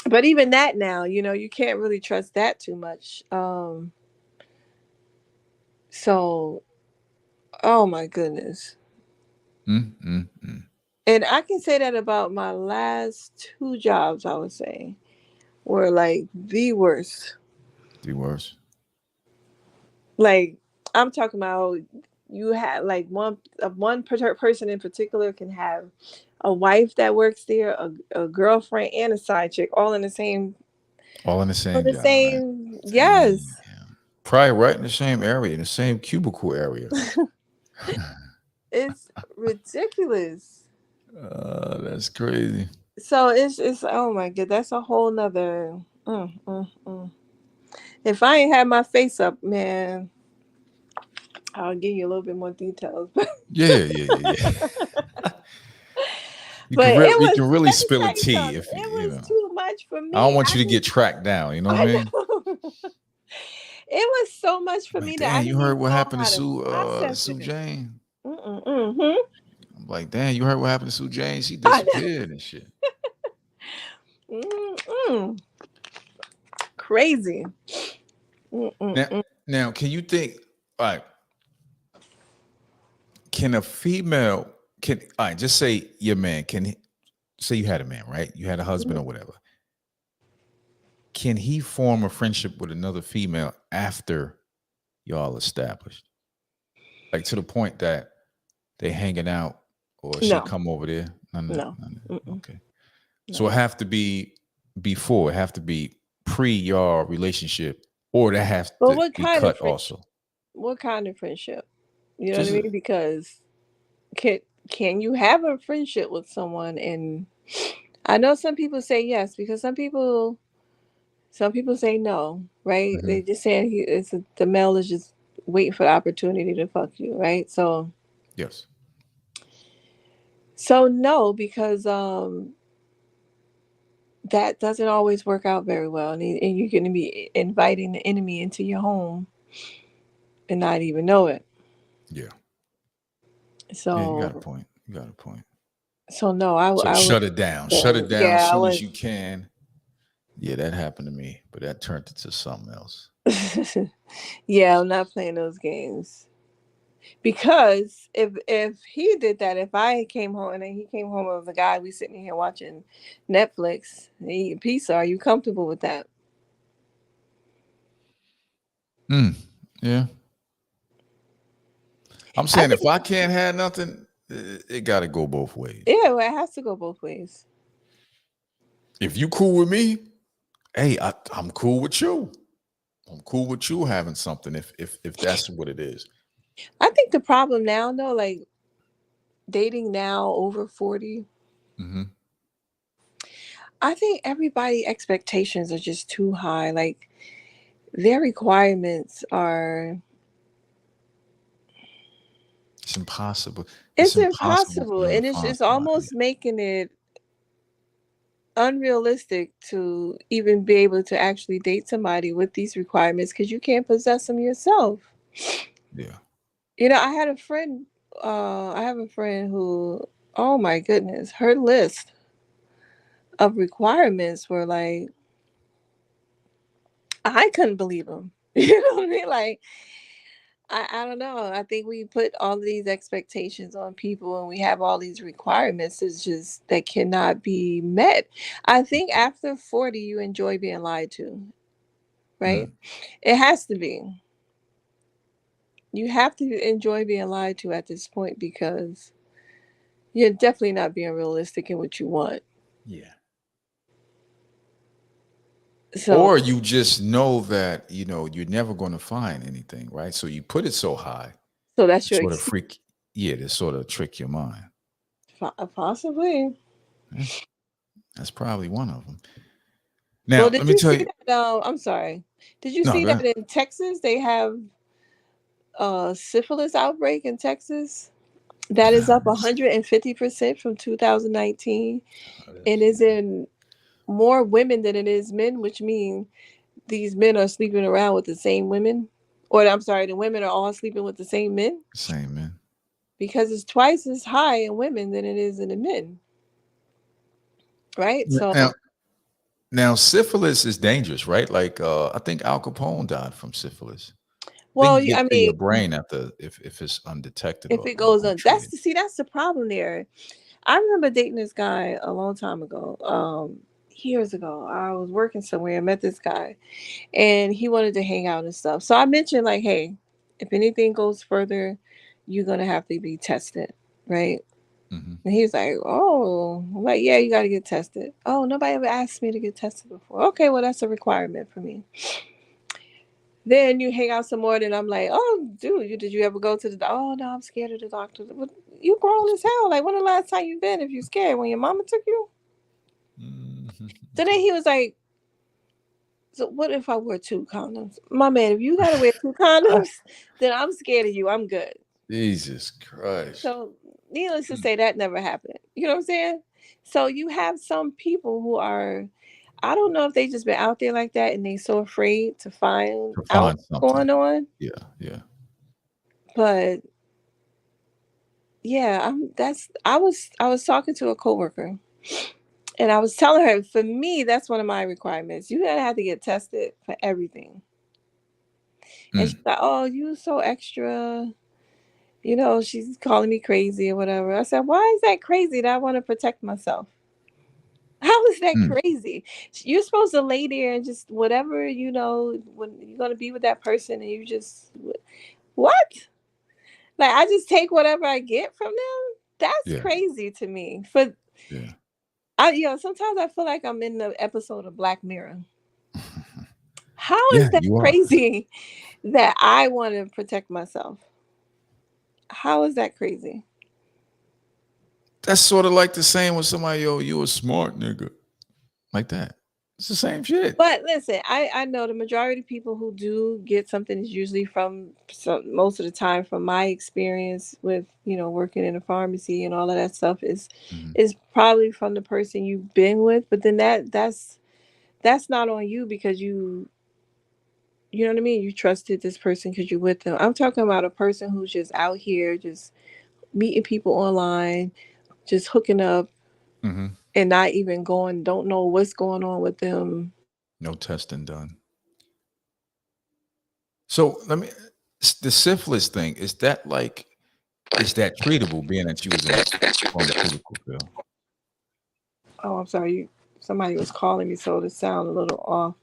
But even that now, you can't really trust that too much. So, oh my goodness. And I can say that about my last 2 jobs, I would say, were like the worst.
The worst.
Like, I'm talking about, you had like one person in particular can have a wife that works there, a girlfriend, and a side chick, all in the same
job,
right? Yes.
Probably right in the same area, in the same cubicle area.
It's ridiculous.
That's crazy.
So it's oh my god, that's a whole nother. If I ain't had my face up, man, I'll give you a little bit more details.
Yeah. You can really spill a tea if
it was too much for me.
I don't want you to get tracked down. You know what I mean?
It was so much for me that
you heard what happened to Sue Jane? I'm like, damn, you heard what happened to Sue Jane? She disappeared and shit.
Crazy.
Now, can you think? All right, can a female? All right, just say your man. say you had a man, right? You had a husband
Mhm.
or whatever. Can he form a friendship with another female after y'all established? Like to the point that they hanging out or she
No,
come over there? None of that.
no,
None of that.
mm-mm,
Okay. So
no.
it have to be before, it have to be pre your relationship, or that has
But
to
what
be
kind of
cut
friendship?
also.
What kind of friendship? You know what I
Just
mean? Because can can you have a friendship with someone? And I know some people say yes, because some people say no, right? They
mhm.
just say the male is just waiting for the opportunity to fuck you, right?
Yes.
So no, because that doesn't always work out very well, and you're going to be inviting the enemy into your home and not even know it.
Yeah. Yeah, you got a
So
point. You got a point.
no, I
So
I would
shut it down. Shut
say,
it down as
yeah, I
soon as
would.
you can. Yeah, that happened to me, but that turned into something else.
Yeah, I'm not playing those games. Because if he did that, if I came home and then he came home with a guy, we sitting here watching Netflix and eating pizza, are you comfortable with that?
Mm, yeah. I'm
I
saying if
think,
I can't have nothing, it got to go both ways.
yeah, well, it has to go both ways.
If you cool with me, hey, I'm cool with you. I'm cool with you having something if that's what it is.
I think the problem now, though, like dating now over 40,
Mm-hmm.
I think everybody expectations are just too high. Like their requirements are,
It's impossible. It's
it's
impossible for
impossible,
them to
and
find
it's
somebody.
almost making it unrealistic to even be able to actually date somebody with these requirements, because you can't possess them yourself.
Yeah.
You know, I have a friend who, oh my goodness, her list of requirements were like, I couldn't believe them. You know what I mean? Like, I don't know. I think we put all of these expectations on people and we have all these requirements. It's just that cannot be met. I think after 40, you enjoy being lied to, right?
Mm,
It has to be. You have to enjoy being lied to at this point, because you're definitely not being realistic in what you want.
yeah.
So,
Or you just know that you're never going to find anything, right? So you put it so high
that's
to
your
sort of
excuse.
freak, yeah, to sort of trick your mind.
Possibly.
Yeah, that's probably one of them.
Well,
Now,
did
let me
you
tell
see
you.
that? I'm sorry. Did you
No,
see
go
that
ahead.
in Texas they have a syphilis outbreak in Texas that is
I
up
didn't see
150% from 2019,
I didn't
and
see
is
that.
in more women than it is men, which means these men are sleeping around with the same women. Or I'm sorry, the women are all sleeping with the same men,
Same man.
because it's twice as high in women than it is in the men, right? So,
Now, syphilis is dangerous, right? Like, I think Al Capone died from syphilis. I think
well,
you get
I
to your
mean,
brain after if it's undetected
if
or
it goes on,
untreated.
that's the problem there. I remember dating this guy a long time ago. Years ago, I was working somewhere. I met this guy, and he wanted to hang out and stuff. So I mentioned like, "Hey, if anything goes further, you're gonna have to be tested, right?"
Hmm.
And he's like, "Oh," I'm like, "Yeah, you got to get tested." "Oh, nobody ever asked me to get tested before." "Okay, well, that's a requirement for me." Then you hang out some more, and I'm like, "Oh, dude, did you ever go to the? Oh no, I'm scared of the doctor." "Well, you grown as hell. Like, when the last time you been? If you scared, when your mama took you?" So then he was like, "So what if I wear two condoms?" "My man, if you gotta wear two condoms, then I'm scared of you. I'm good."
Jesus Christ.
So needless to
Mm.
say, that never happened. You know what I'm saying? So you have some people who are, I don't know if they just been out there like that and they so afraid to find
To
out
find
what's
something.
going on.
Yeah, yeah.
But yeah, I was talking to a coworker, and I was telling her, for me, that's one of my requirements. You gotta have to get tested for everything. And she's
Mm.
like, "Oh, you so extra." She's calling me crazy or whatever. I said, "Why is that crazy that I want to protect myself?" is that crazy? You're supposed to lay there and just whatever, you know, when you're going to be with that person and you just, what? Like, I just take whatever I get from them? That's crazy to me. Sometimes I feel like I'm in the episode of Black Mirror. How is that crazy that I want to protect myself? How is that crazy?
That's sort of like the same with somebody, yo, you a smart nigga. Like that. It's the same shit.
But listen, I know the majority of people who do get something is usually from most of the time from my experience with, you know, working in a pharmacy and all of that stuff is probably from the person you've been with. But then that's not on you because you know what I mean? You trusted this person because you're with them. I'm talking about a person who's just out here just meeting people online, just hooking up and not even don't know what's going on with them.
No testing done. So the syphilis thing, is that treatable, being that you was in the pharmaceutical field?
Oh, I'm sorry. Somebody was calling me, so the sound a little off.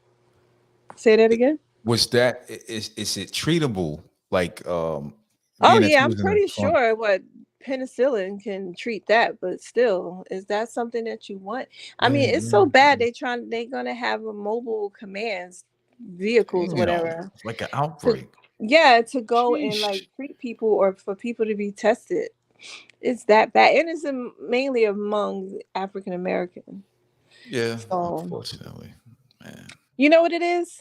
Say that again.
Is it treatable? Like,
oh yeah, I'm pretty sure what penicillin can treat that, but still, is that something that you want? I mean, it's so bad. They're gonna have a mobile commands vehicles, whatever,
like an outbreak.
To go and like treat people or for people to be tested. It's that bad, and it's mainly among African American.
Yeah, so, unfortunately, man.
You know what it is?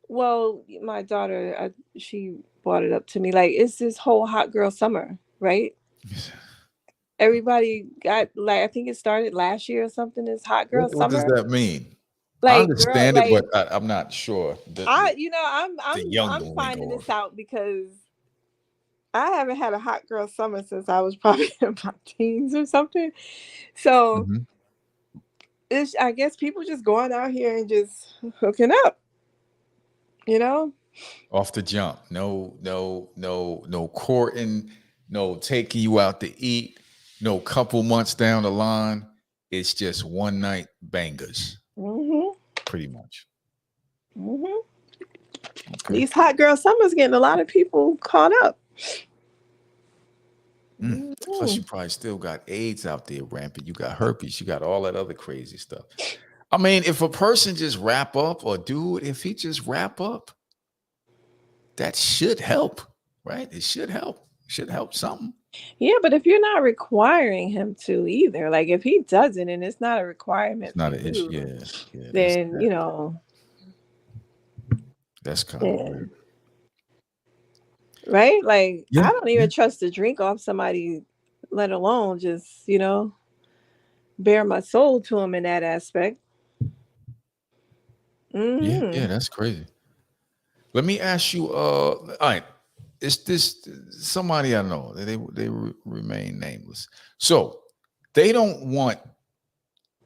Well, my daughter, she brought it up to me. Like, it's this whole hot girl summer, right? Everybody got, like, I think it started last year or something. It's hot girl summer.
What does that mean?
Like,
I understand it, but I'm not sure.
I'm finding this out because I haven't had a hot girl summer since I was probably in my teens or something. So I guess people just going out here and just hooking up, you know?
Off the jump. No courting, no taking you out to eat, no couple months down the line. It's just one night bangers. Pretty much.
Okay. These hot girl summers getting a lot of people caught up.
Plus, you probably still got AIDS out there rampant. You got herpes. You got all that other crazy stuff. I mean, if a person just wrap up, or dude, if he just wrap up, that should help, right? It should help. Should help something.
Yeah, but if you're not requiring him to either, like if he doesn't and it's not a requirement,
it's not an issue. Yeah.
Then you know,
that's kind of weird.
Right? Like, I don't even trust to drink off somebody, let alone just, you know, bare my soul to him in that aspect.
Yeah, that's crazy. Let me ask you, all right, is this somebody I know? They remain nameless. So they don't want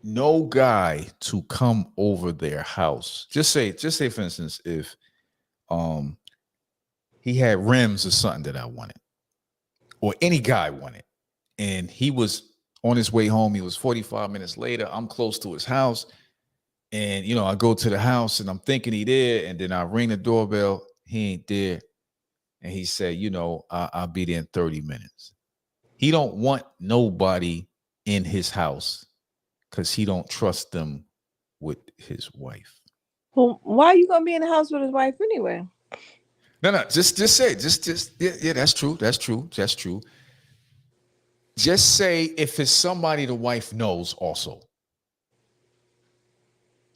no guy to come over their house. Just say, for instance, if he had rims or something that I wanted, or any guy wanted, and he was on his way home. He was 45 minutes later. I'm close to his house, and you know, I go to the house and I'm thinking he there, and then I ring the doorbell. He ain't there, and he said, you know, I'll be there in 30 minutes. He don't want nobody in his house because he don't trust them with his wife.
Well, why are you gonna be in the house with his wife anyway?
No, just say, yeah, that's true. Just say if it's somebody the wife knows also.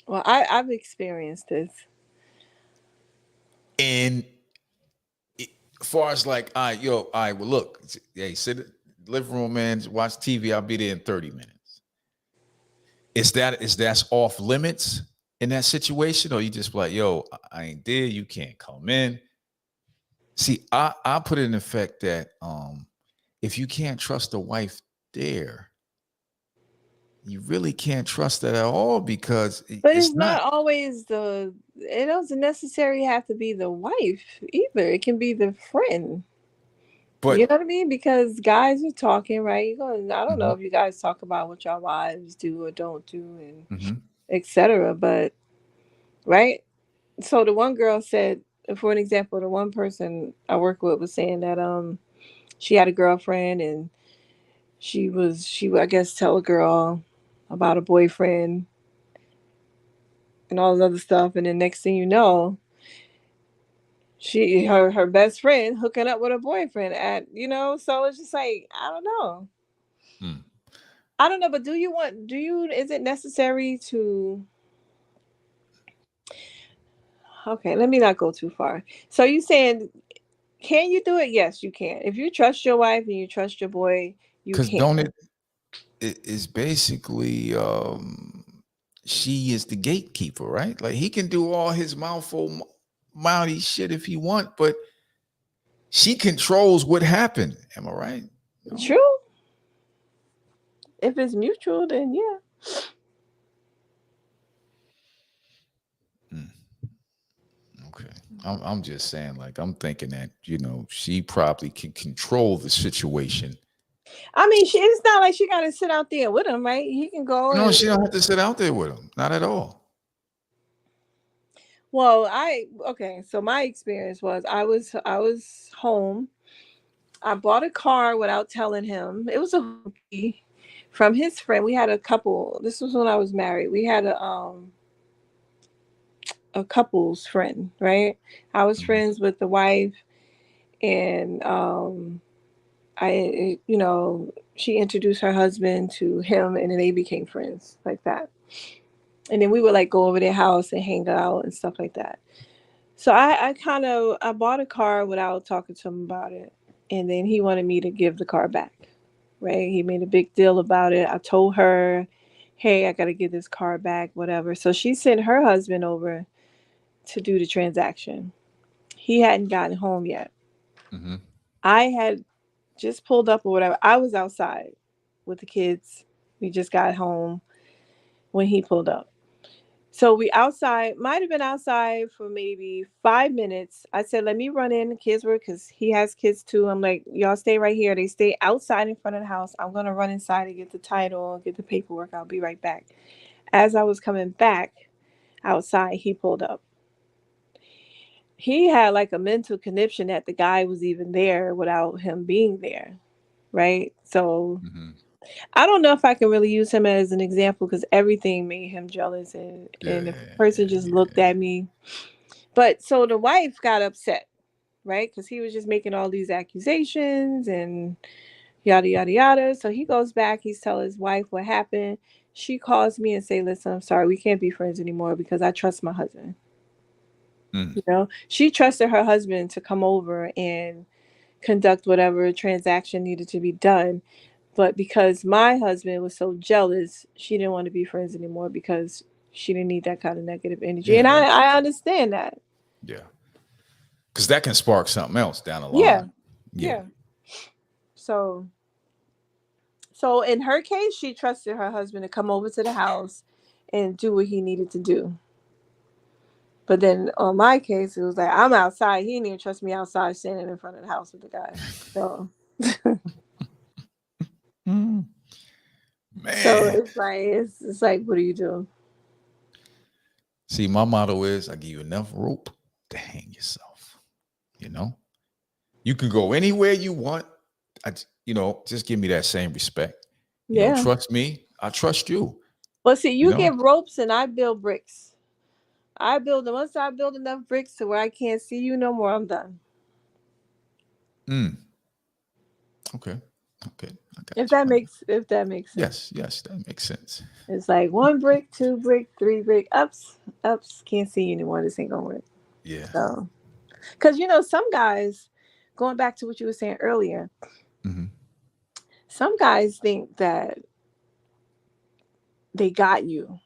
Well, I've experienced this.
And as far as like, well, look, hey, sit in the living room, man, watch TV. I'll be there in 30 minutes. Is that off limits in that situation? Or you just like, yo, I ain't there. You can't come in. See, I put it in effect that if you can't trust the wife there, you really can't trust that at all, because
it's not always it doesn't necessarily have to be the wife either. It can be the friend. But you know what I mean? Because guys are talking, right? I don't know if you guys talk about what your wives do or don't do, and etc. But right. So the one girl said, for an example, the one person I work with was saying that she had a girlfriend and she would, I guess, tell a girl about a boyfriend and all this other stuff, and then next thing you know, her best friend hooking up with her boyfriend at, so it's just like, I don't know.
Mm.
I don't know, but is it necessary to, okay, let me not go too far. So you saying, can you do it? Yes, you can. If you trust your wife and you trust your boy, you
Because
can.
don't it is basically she is the gatekeeper, right? Like he can do all his mouthful mouthy shit if he want, but she controls what happened. Am I right? No.
True. If it's mutual, then yeah.
Mm, okay. I'm just saying, like, I'm thinking that, she probably can control the situation.
I mean, it's not like she got to sit out there with him, right? He can go
No,
and.
she don't have to sit out there with him. Not at all.
Well, okay. So my experience was I was home. I bought a car without telling him. It was a hoopty from his friend. We had a couple. This was when I was married. We had a couple's friend, right? I was
Mhm.
friends with the wife, and she introduced her husband to him, and then they became friends like that. And then we would like go over their house and hang out and stuff like that. So I bought a car without talking to him about it, and then he wanted me to give the car back. Right? He made a big deal about it. I told her, "Hey, I got to give this car back, whatever." So she sent her husband over to do the transaction. He hadn't gotten home yet.
Mm-hmm.
I had just pulled up or whatever. I was outside with the kids. We just got home when he pulled up. So we outside, might have been outside for maybe 5 minutes. I said, let me run in. The kids were, because he has kids too. I'm like, y'all stay right here. They stay outside in front of the house. I'm going to run inside and get the title, get the paperwork. I'll be right back. As I was coming back outside, he pulled up. He had like a mental conniption that the guy was even there without him being there. Right. So
Mm-hmm.
I don't know if I can really use him as an example because everything made him jealous. And the
Yeah,
person
yeah,
just looked
yeah.
at me. But so the wife got upset, right? Because he was just making all these accusations and yada, yada, yada. So he goes back. He's telling his wife what happened. She calls me and say, listen, I'm sorry. We can't be friends anymore because I trust my husband.
Mm.
She trusted her husband to come over and conduct whatever transaction needed to be done. But because my husband was so jealous, she didn't want to be friends anymore because she didn't need that kind of negative energy. And
Yeah,
I understand that.
yeah. Because that can spark something else down the
Yeah.
line. Yeah.
Yeah. So in her case, she trusted her husband to come over to the house and do what he needed to do. But then on my case, it was like I'm outside. He didn't even trust me outside standing in front of the house with the guy. So
Mm.
so
Man.
it's like, what do you do?
See, my motto is I give you enough rope to hang yourself. You know, you can go anywhere you want. Just give me that same respect.
Yeah.
Trust me. I trust you.
Well, see,
You
you
know.
give ropes and I build bricks. I build them. Once I build enough bricks to where I can't see you no more, I'm done.
Mm. Okay. Okay. I
If
got you.
that makes sense.
Yes. Yes. That makes sense.
It's like one brick, two brick, three brick, ups. Can't see you anymore. This ain't gonna work.
Yeah.
So, because some guys, going back to what you were saying earlier,
Mm-hmm.
some guys think that they got you,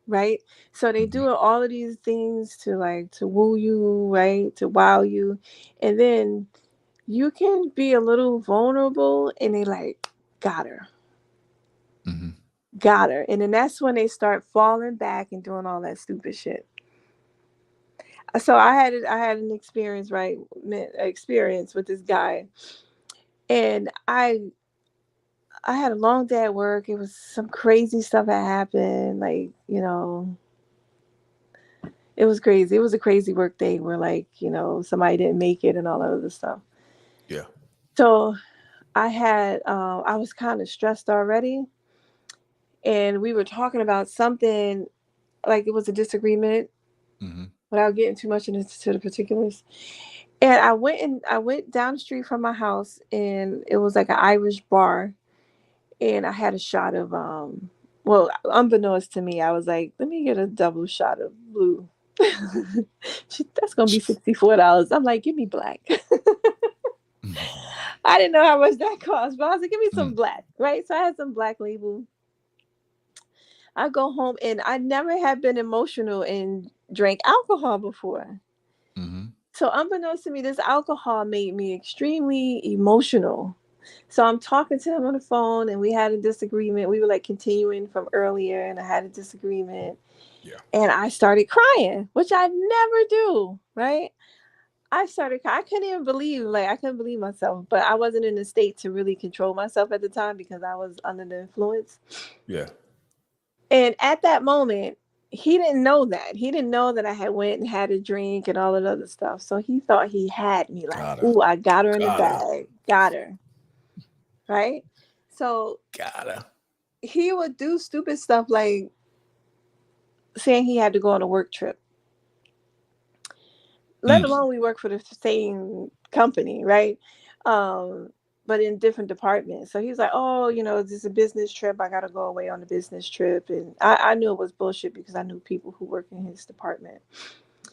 right? So they
Mm-hmm.
do all of these things to woo you, right? To wow you, and then you can be a little vulnerable, and they like got her.
Mm-hmm.
Got her. And then that's when they start falling back and doing all that stupid shit. So I had an experience, right? Experience with this guy. And I had a long day at work. It was some crazy stuff that happened. Like, you know, it was crazy. It was a crazy work day where, like, you know, somebody didn't make it and all that other stuff.
Yeah.
So I was kind of stressed already. And we were talking about something, like it was a disagreement
Mm-hmm.
without getting too much into the particulars. And I went down the street from my house, and it was like an Irish bar, and I had a shot of well, unbeknownst to me, I was like, let me get a double shot of blue. That's gonna be $64. I'm like, give me black. I didn't know how much that cost, but I was like, give me some black, right? So I had some Black Label. I go home, and I never had been emotional and drank alcohol before.
Mm-hmm.
So unbeknownst to me, this alcohol made me extremely emotional. So I'm talking to him on the phone, and we had a disagreement. We were like continuing from earlier, and I had a disagreement.
Yeah.
And I started crying, which I never do, right? I couldn't even believe, like, I couldn't believe myself, but I wasn't in a state to really control myself at the time because I was under the influence.
Yeah.
And at that moment, he didn't know that. He didn't know that I had went and had a drink and all that other stuff. So he thought he had me, like,
Got her.
ooh, I got her in the
Got her.
bag. Got her. Right? So
Got her.
he would do stupid stuff like saying he had to go on a work trip. Let alone we work for the same company, right? But in different departments. So he was like, oh, you know, this is a business trip. I got to go away on a business trip. And I knew it was bullshit because I knew people who work in his department.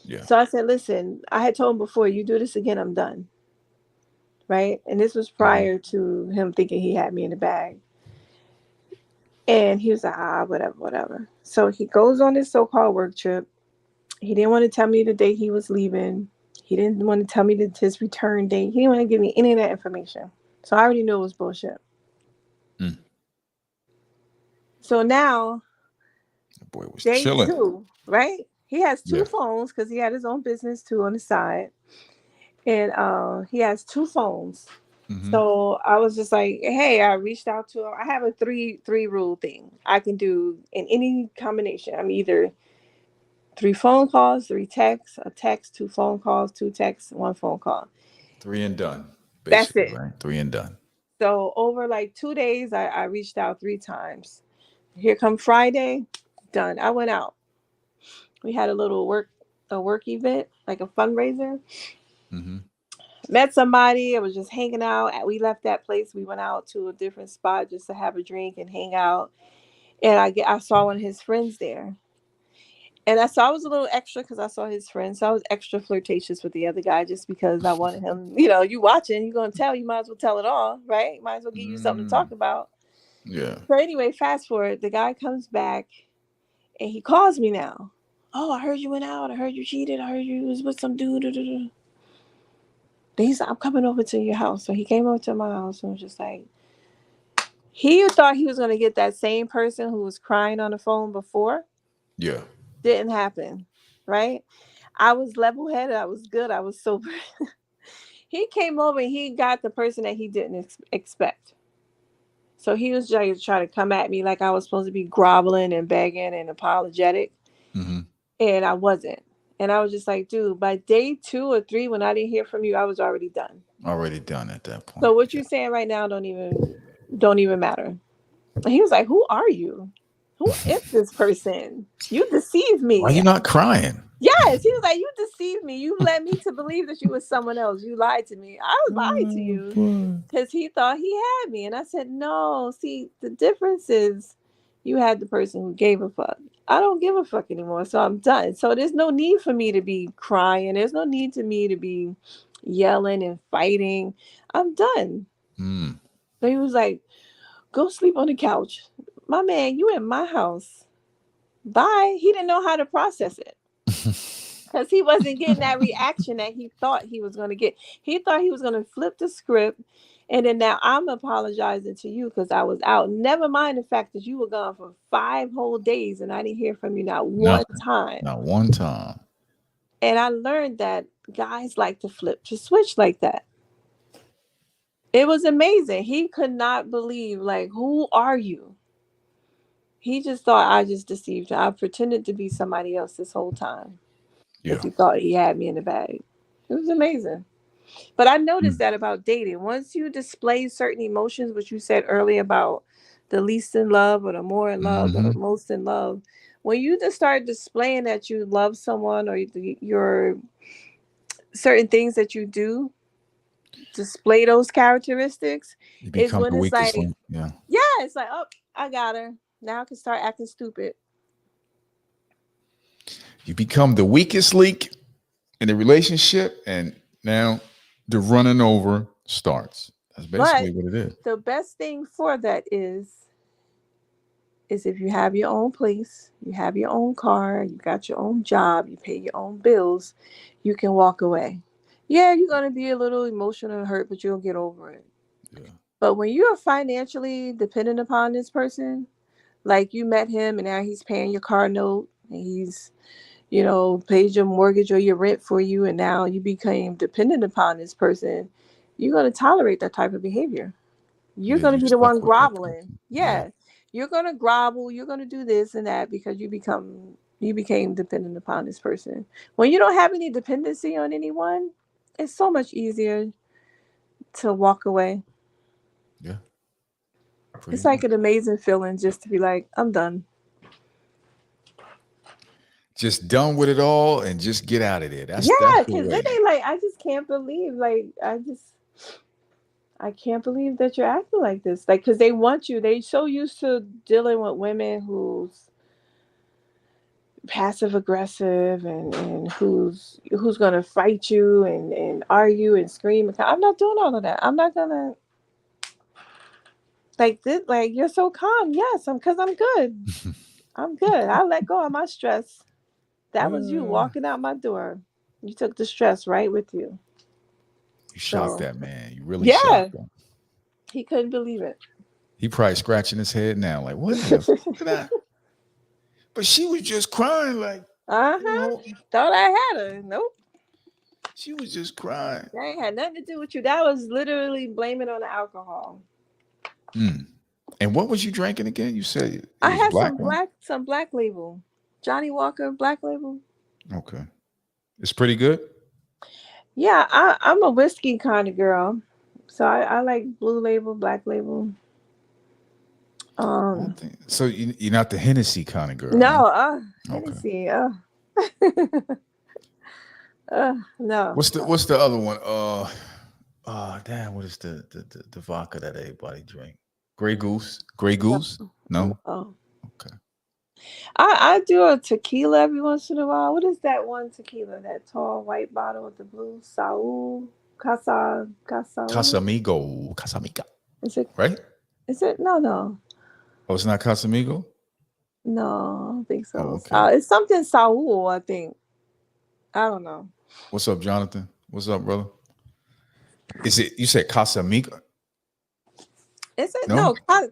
Yeah.
So I said, listen, I had told him before, you do this again, I'm done. Right? And this was prior to him thinking he had me in the bag. And he was like, whatever, whatever. So he goes on this so-called work trip. He didn't want to tell me the day he was leaving. He didn't want to tell me his return date. He didn't want to give me any of that information. So I already knew it was bullshit. So now,
that boy was
day
chilling.
2, right? He has 2 phones because he had his own business too on the side. And he has 2 phones. So I was just like, hey, I reached out to him. I have a three rule thing I can do in any combination. I'm either 3 phone calls, 3 texts, a text, 2 phone calls, 2 texts, 1 phone call.
3 and done.
That's
Basically,
it.
right? 3 and done.
So over like 2 days, I reached out 3 times. Here come Friday, done. I went out. We had a little work event, like a fundraiser. Met somebody. I was just hanging out. We left that place. We went out to a different spot just to have a drink and hang out. And I saw one of his friends there. And I was a little extra because I saw his friend. So I was extra flirtatious with the other guy just because I wanted him, you know, you watching, you're going to tell, you might as well tell it all, right? Might as well give you something to talk about.
Yeah.
So anyway, fast forward, the guy comes back and he calls me now. Oh, I heard you went out. I heard you cheated. I heard you was with some dude. Then he said, I'm coming over to your house. So he came over to my house and was just like, he thought he was going to get that same person who was crying on the phone before.
Yeah.
Didn't happen, right? I was level-headed. I was good. I was sober. He came over and he got the person that he didn't expect. So he was trying to come at me like I was supposed to be groveling and begging and apologetic. And I wasn't. And I was just like, dude, by day 2 or 3, when I didn't hear from you, I was already done.
Already done at that point.
So what you're saying right now don't even matter. And he was like, who are you? Who is this person? You deceived me.
Why are you not crying?
Yes, he was like, you deceived me. You led me to believe that you were someone else. You lied to me. I was lying to you because he thought he had me. And I said, no, see, the difference is you had the person who gave a fuck. I don't give a fuck anymore. So I'm done. So there's no need for me to be crying. There's no need to me to be yelling and fighting. I'm done. So he was like, go sleep on the couch. My man, you in my house. Bye. He didn't know how to process it. Because he wasn't getting that reaction that he thought he was going to get. He thought he was going to flip the script. And then now I'm apologizing to you because I was out. Never mind the fact that you were gone for 5 whole days and I didn't hear from you not one time.
Not one time.
And I learned that guys like to flip to switch like that. It was amazing. He could not believe, like, who are you? He just thought I just deceived him. I pretended to be somebody else this whole time because
Yeah.
he thought he had me in the bag. It was amazing. But I noticed
Mm.
that about dating. Once you display certain emotions, which you said earlier about the least in love or the more in love or the
Mm-hmm.
most in love, when you just start displaying that you love someone or your certain things that you do, display those characteristics,
You
is
become
when
the
it's
weakest
like,
link. Yeah.
yeah, it's like, oh, I got her. Now I can start acting stupid.
You become the weakest link in the relationship, and now the running over starts. That's
But
basically what it is.
the best thing for that is if you have your own place, you have your own car, you got your own job, you pay your own bills, you can walk away. Yeah, you're going to be a little emotional hurt, but you'll get over it.
Yeah.
But when you are financially dependent upon this person, like you met him and now he's paying your car note and he's, paid your mortgage or your rent for you, and now you became dependent upon this person, you're going to tolerate that type of behavior. You're
Yeah,
going to
you
be the one
stuck with that
groveling.
person. Yeah.
Yeah. You're going to grovel. You're going to do this and that because you became dependent upon this person. When you don't have any dependency on anyone, it's so much easier to walk away.
Yeah. Pretty
It's like
much.
an amazing feeling just to be like, I'm done.
Just done with it all and just get out of there. That's
Yeah,
the
because then
way.
they like, I just can't believe, like, I can't believe that you're acting like this. Like, because they want you. They so used to dealing with women who's passive aggressive and who's gonna fight you and argue and scream. I'm not doing all of that. I'm not gonna like this. Like, you're so calm. Yes, because I'm good. I'm good. I let go of my stress. That was you
You
walking out my door. You took the stress right with you.
shocked
So
that man. You really
yeah,
shocked him.
he couldn't believe it.
He probably scratching his head now, like, what in the fuck did I? But she was just crying, like, you
Uh-huh.
know,
Thought I had her. Nope.
she was just crying.
That ain't had nothing to do with you. That was literally blaming on the alcohol.
Mm. And what was you drinking again? You said it
I
was
had
black one.
some black label. Johnny Walker Black Label.
Okay, it's pretty good.
Yeah, I'm a whiskey kind of girl. So I like Blue Label, Black Label.
I don't
Um
think so. You're not the Hennessy kind of girl, huh?
no,
Okay.
Hennessy. No.
What's the other one? Damn, what is the vodka that everybody drink? Grey Goose. Grey
No.
Goose? No.
No.
Okay.
I do a tequila every once in a while. What is that one tequila? That tall white bottle with the blue Saul Casa.
Casamigo. Casamiga.
Is it?
Right?
Is it? No.
Oh, it's not Casamigo.
No, I don't think
Oh,
so.
okay.
It's something Saul, I think. I don't know.
What's up, Jonathan? What's up, brother? Is it? You said Casamiga?
Is it?
No.
No, I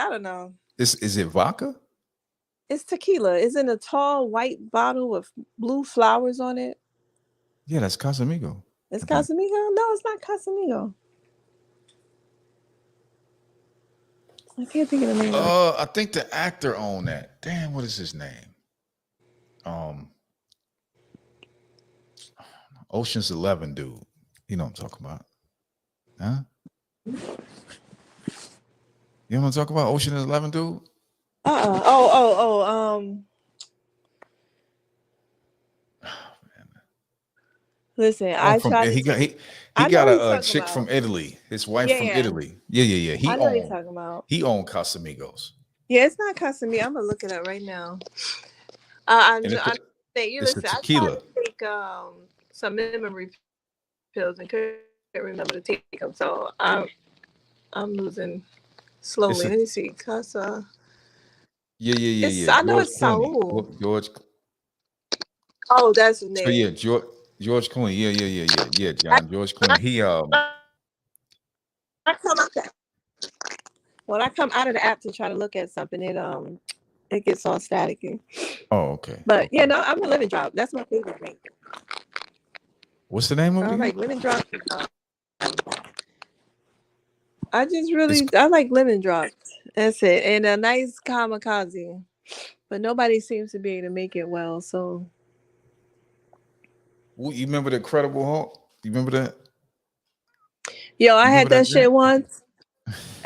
don't know.
Is it vodka?
It's tequila. It's in a tall white bottle with blue flowers on it.
Yeah, that's Casamigo.
It's
I think.
Casamigo? No, it's not Casamigo. I can't think of the name of it.
I think the actor owned that. Damn, what is his name? Um, Ocean's 11 dude. You know what I'm talking about? Huh? You know what I'm talking about? Ocean's 11 dude?
Oh. Listen,
Oh,
I try to take.
he
I know
got
what he's
a
talking
chick from
about.
Italy. His wife from
Yeah.
Italy. Yeah.
I know what he's talking about.
He owned Casamigos.
Yeah, it's not Casamigo. I'm gonna look it up right now.
And
I say you
it's a
listen. I tried
tequila.
to take some memory pills and couldn't remember to take them, so I'm losing slowly. Let me see. Casa.
Yeah.
I know
George
it's
Clooney.
Saul.
George.
Oh, that's his
So
name.
yeah, George Clooney. Yeah, John. George Clooney.
When I come out of the app to try to look at something, it gets all staticky.
Oh, okay.
But yeah, no, I'm a lemon drop. That's my favorite drink.
What's the name of it
I
again?
like lemon drop. I like lemon drops. That's it. And a nice kamikaze. But nobody seems to be able to make it well. So
You remember the Incredible Hulk? You remember that?
yo, I
You
had
remember
that
that,
shit
Jack?
once.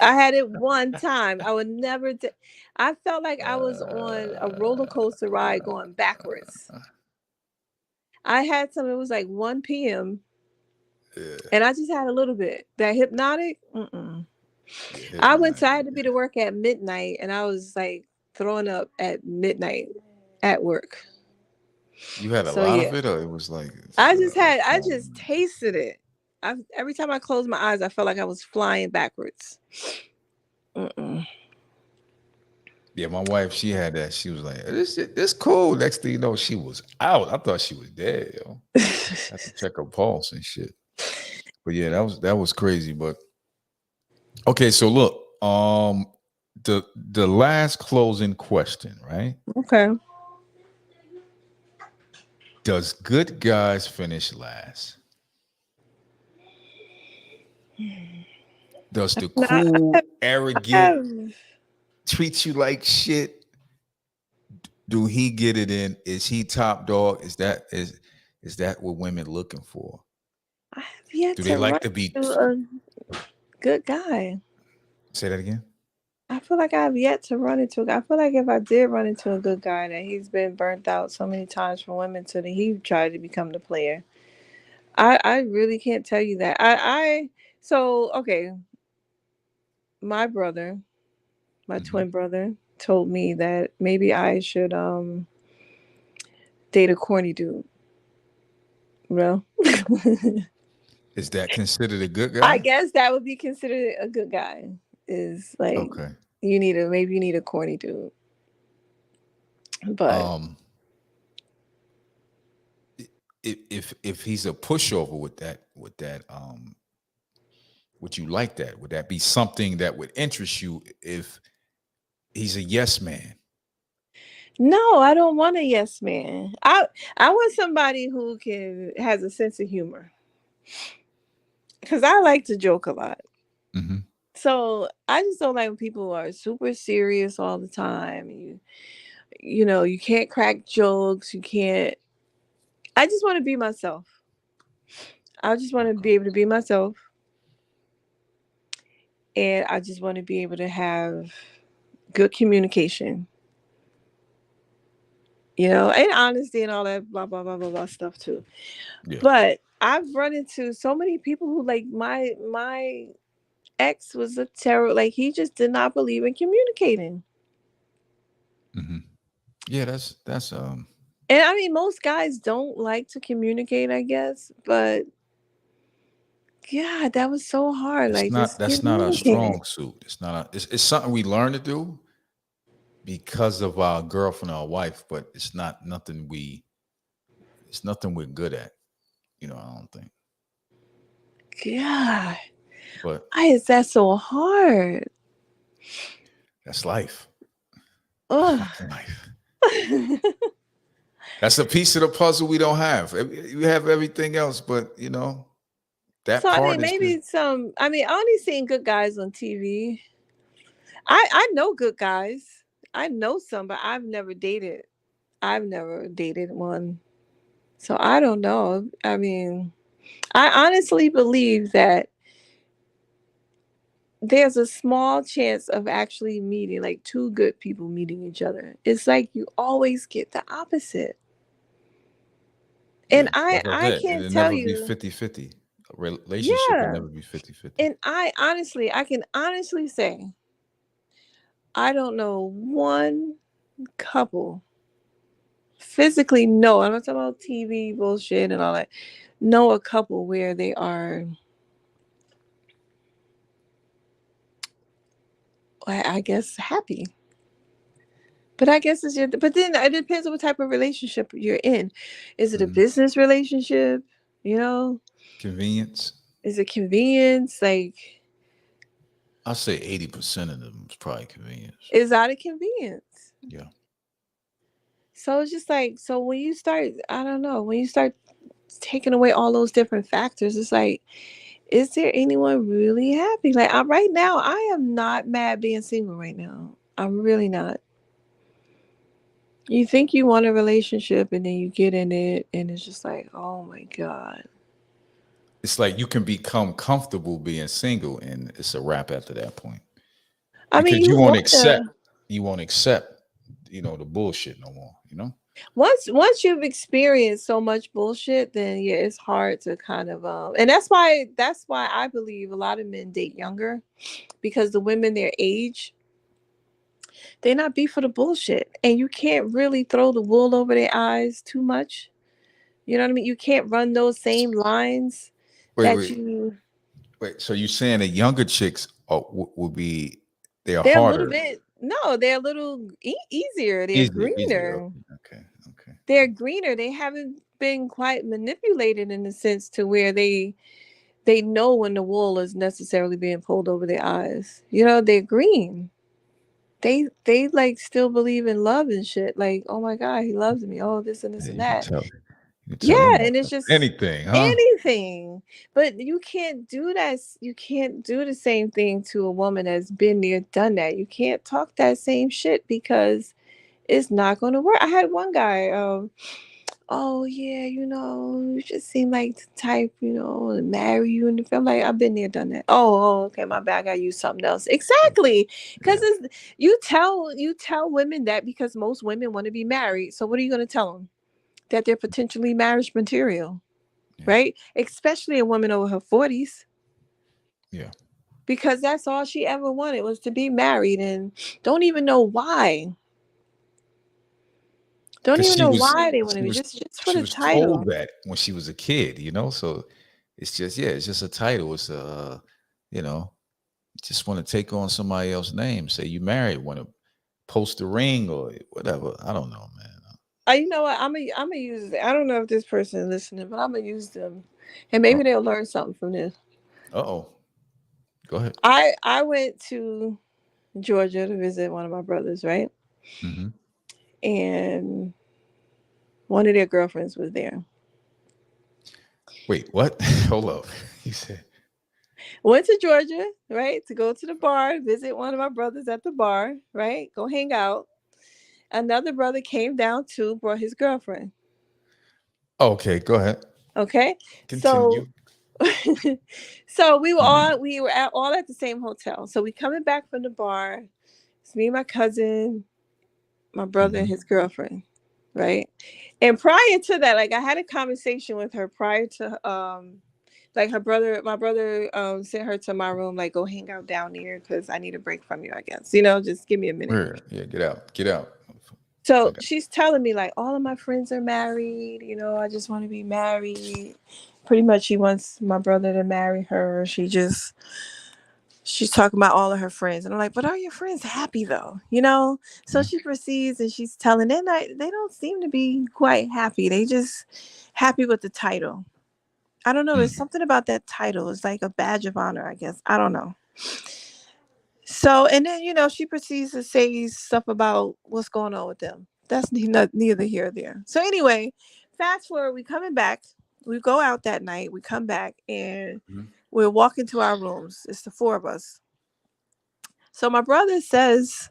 I had it one time. I would never. I felt like I was on a roller coaster ride going backwards. I had some. It was like 1 p.m.
Yeah,
and I just had a little bit. That hypnotic. Mm-mm.
yeah,
I
hypnotic.
had to be to work at midnight, and I was like throwing up at midnight at work.
You had a
So
lot
yeah,
of it, or it was like
I
small
just
amount?
tasted it. Every time I closed my eyes, I felt like I was flying backwards. Mm-mm.
Yeah, my wife, she had that. She was like, this cool. Next thing you know, she was out. I thought she was dead, yo. I had to check her pulse and shit. But yeah, that was crazy. But okay, so look, the last closing question, right?
Okay.
Does good guys finish last? Does the
Now,
cool,
I
arrogant
have,
treat you like shit? Do he get it in? Is he top dog? Is that what women looking for?
I have yet
Do they
to run
like to be?
into a good guy.
Say that again.
I feel like I have yet to run into. I feel like if I did run into a good guy, that he's been burnt out so many times from women, so that he tried to become the player. I really can't tell you that. So okay, my brother, my
Mhm.
twin brother, told me that maybe I should date a corny dude. Well,
Is that considered a good
I
guy?
guess that would be considered a good guy. Is like
Okay.
you need a corny dude, but
Um, if he's a pushover with that, would you like that? Would that be something that would interest you if he's a yes man?
no, I don't want a yes man. I want somebody who can has a sense of humor because I like to joke a lot.
Hmm.
So I just don't like when people are super serious all the time. You know, you can't crack jokes. You can't. I just want to be myself. I just want to
Okay.
be able to be myself, and I just want to be able to have good communication. You know, and honesty and all that blah blah blah blah blah stuff too.
Yeah.
But I've run into so many people who like my ex was a terror. Like he just did not believe in communicating.
Hmm. Yeah. That's.
And I mean, most guys don't like to communicate, I guess. But yeah, that was so hard.
It's
Like
not.
just
That's not our
communicating.
strong suit. It's not. It's something we learn to do because of our girlfriend or wife, but it's not nothing we. It's nothing we're good at. I don't think.
God,
But
why is that so hard?
that's life. That's
Ugh.
fucking life. That's a piece of the puzzle we don't have. We have everything else, but that
So I
part
mean,
is just.
maybe some. I mean, I only seen good guys on TV. I know good guys. I know some, but I've never dated. I've never dated one. So I don't know. I mean, I honestly believe that there's a small chance of actually meeting like two good people meeting each other. It's like you always get the opposite. And
Yeah, like I
I
said,
can't
it'll
tell
never be
you.
50-50. A relationship will
Yeah.
never be 50-50.
And I can honestly say I don't know one couple physically, no, I'm not talking about TV bullshit and all that. Know a couple where they are, I guess, happy. But I guess but then it depends on what type of relationship you're in. Is it a
Mhm.
business relationship? You know,
Convenience.
is it convenience? Like,
I'll say 80% of them is probably convenience.
is out of convenience?
Yeah.
So it's just like, so when you start, I don't know, when you start taking away all those different factors, it's like, Is there anyone really happy? Like right now, I am not mad being single right now. I'm really not. You think you want a relationship and then you get in it and it's just like, oh my God.
It's like you can become comfortable being single, and it's a wrap after that point
I mean,
because
you want to
you won't accept, the bullshit no more.
once you've experienced so much bullshit, then yeah, it's hard to kind of and that's why I believe a lot of men date younger because the women their age, they're not beat for the bullshit. And you can't really throw the wool over their eyes too much. You know what I mean? You can't run those same lines
Wait,
that
wait,
you
wait. So you're saying that younger chicks will be they're
they're a little
harder,
bit no, they're a little easier. They're
easier.
greener.
Okay, okay.
They're greener. They haven't been quite manipulated in the sense to where they know when the wool is necessarily being pulled over their eyes. You know, they're green. They like still believe in love and shit. Like, oh my God, he loves me. Oh, this and this
Yeah,
and that.
you can tell
Yeah,
them
and it's just
anything, huh?
anything. But you can't do that. You can't do the same thing to a woman that's been there, done that. You can't talk that same shit because it's not going to work. I had one guy, oh yeah, you just seem like the type, to marry you. And I'm like, I've been there, done that. Oh, okay, my bad. I gotta use something else. Exactly, because
Yeah,
you tell women that because most women want to be married. So what are you going to tell them? That they're potentially marriage material,
yeah,
right? Especially a woman over her 40s,
yeah.
because that's all she ever wanted was to be married, and don't even know why. Don't
Because
even know why they want to be just for
she
the
was told
title.
that when she was a kid, So it's just it's just a title. It's you know, just want to take on somebody else's name. Say you married, want to post a ring or whatever. I don't know, man.
You know what? I'm gonna use. I don't know if this person is listening, but I'm gonna use them, and
Uh
maybe they'll learn something from this.
oh, go ahead.
I went to Georgia to visit one of my brothers, right?
Hmm.
And one of their girlfriends was there.
Wait, what? Hold up. You said
Went to Georgia, right, to go to the bar, visit one of my brothers at the bar, right, go hang out. Another brother came down too, brought his girlfriend.
okay. Go ahead.
Okay, so
Continue.
so we were all at the same hotel. So we coming back from the bar. It's me, my cousin, my brother, and
Hmm.
his girlfriend, right? And prior to that, like I had a conversation with her prior to like my brother sent her to my room, like go hang out down here because I need a break from you, I guess. Just give me a minute.
Where? Yeah, get out. Get out. I
So
got
she's telling me like all of my friends are married, I just want to be married. Pretty much she wants my brother to marry her. She's talking about all of her friends. And I'm like, but are your friends happy though? So
yeah.
she proceeds and she's telling them they don't seem to be quite happy. They just happy with the title. I don't know. There's
Mm.
something about that title. It's like a badge of honor, I guess. I don't know. So, and then, she proceeds to say stuff about what's going on with them. That's neither here or there. So, anyway, fast forward, we coming back. We go out that night. We come back and
Mhm.
we're walking to our rooms. It's the four of us. So, my brother says,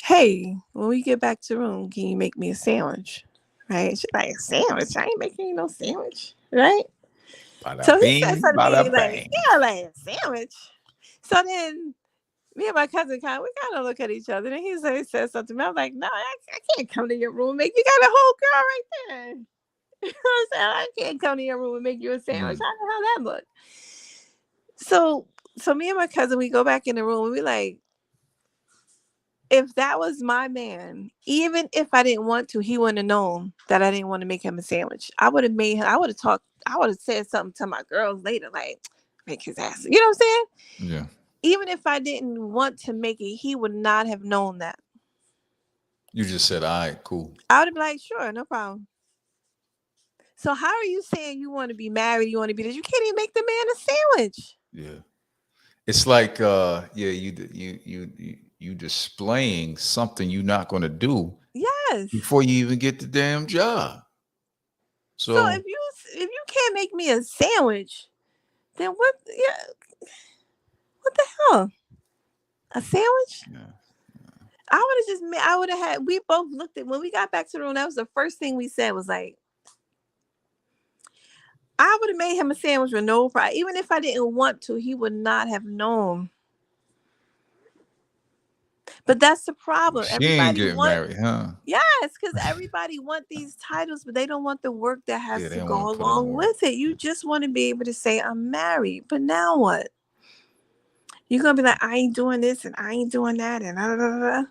hey, when we get back to the room, can you make me a sandwich? Right? She's like, a sandwich? I ain't making you no sandwich. Right?
Bada
So he said
bing,
something to
bada
me like,
bang.
yeah, like a sandwich. So then me and my cousin we kind of look at each other, and he said something to me. I'm like, no, I can't come to your room and make you got a whole girl right there. You know what I'm saying? I can't come to your room and make you a sandwich.
Mm.
How that look? So me and my cousin, we go back in the room and we like, if that was my man, even if I didn't want to, he wouldn't have known that I didn't want to make him a sandwich. I would have made him, I would have said something to my girls later, like, make his ass. You know what I'm saying?
Yeah.
Even if I didn't want to make it, he would not have known that.
You just said, all right, cool.
I would have been like, sure, no problem. So how are you saying you want to be married? You want to be this? You can't even make the man a sandwich.
Yeah. It's like you displaying something you're not going to do
Yes.
before you even get the damn job.
So
So
if you can't make me a sandwich, Then what? Yeah, what the hell? A sandwich?
Yeah.
I would have I would have had, we both looked at, when we got back to the room, that was the first thing we said was like, I would have made him a sandwich with no problem. Even if I didn't want to, he would not have known. But that's the problem.
She ain't
Everybody
getting
want,
married, huh?
yes, because everybody want these titles, but they don't want the work that has
Yeah, they
to
don't
go
want to put in the
along
work.
with it. You just want to be able to say, I'm married. But now what? You're going to be like, I ain't doing this and I ain't doing that. And da, da, da, da.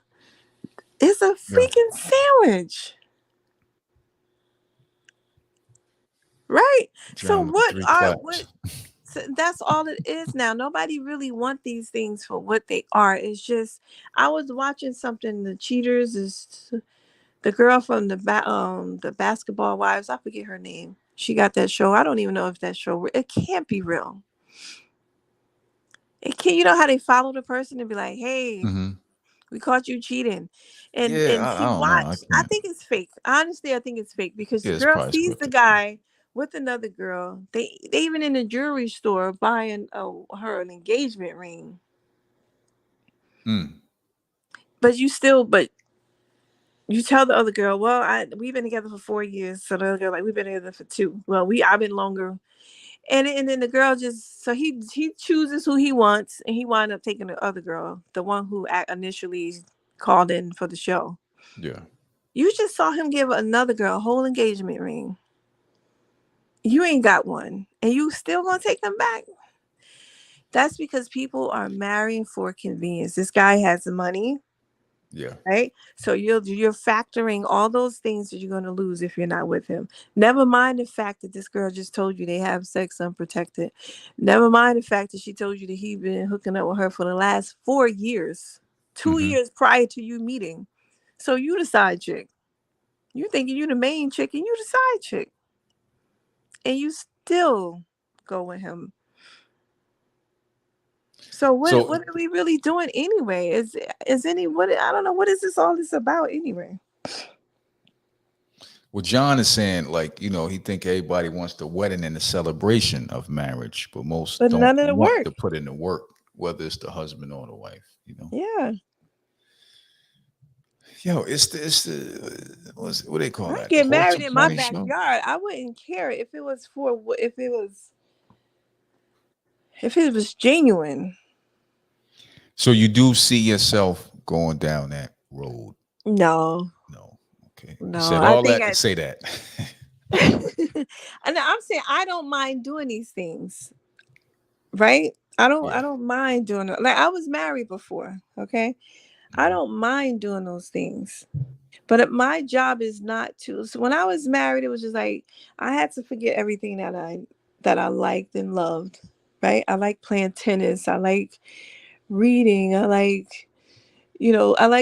It's a
Yeah.
freaking sandwich. Right? So
Jam with the
what
3
are,
claps.
so that's all it is now. Nobody really want these things for what they are. It's just, I was watching something, The Cheaters is the girl from the Basketball Wives. I forget her name. She got that show. I don't even know if that show, it can't be real. It can't. You know how they follow the person and be like, hey, we caught you cheating,
Yeah,
and
I
she
don't know. I
watched. I
can't.
think it's fake. Honestly, I think it's fake because
Yeah,
the
it's
girl
probably
sees the
scripted.
guy with another girl. They even in the jewelry store buying her an engagement ring. But you tell the other girl, well, we've been together for 4 years. So the other girl, like, we've been together for 2. Well, I've been longer. And then the girl just, so he chooses who he wants, and he wound up taking the other girl, the one who initially called in for the show.
Yeah.
You just saw him give another girl a whole engagement ring. You ain't got one, and you still gonna take them back? That's because people are marrying for convenience. This guy has the money.
Yeah.
Right. So you're factoring all those things that you're going to lose if you're not with him. Never mind the fact that this girl just told you they have sex unprotected. Never mind the fact that she told you that he's been hooking up with her for the last 4 years, 2 years prior to you meeting. So you the side chick. You thinking you the main chick and you the side chick. And you still go with him. So what are we really doing anyway? I don't know, what is this about anyway?
Well, John is saying, like, he think everybody wants the wedding and the celebration of marriage, but most don't
none of the
want
work
to put in the work, whether it's the husband or the wife.
Yeah.
Yo, it's the what they call
I
that? The
get married
Horton
in my
County show.
backyard. I wouldn't care if it was genuine.
So you do see yourself going down that road?
No.
Okay.
No.
You said all that to say that.
And I'm saying I don't mind doing these things. Right? I don't mind doing it. Like, I was married before. Okay. I don't mind doing those things. But my job is not to. So when I was married, it was just like I had to forget everything that I liked and loved. Right? I like playing tennis. I like reading. I like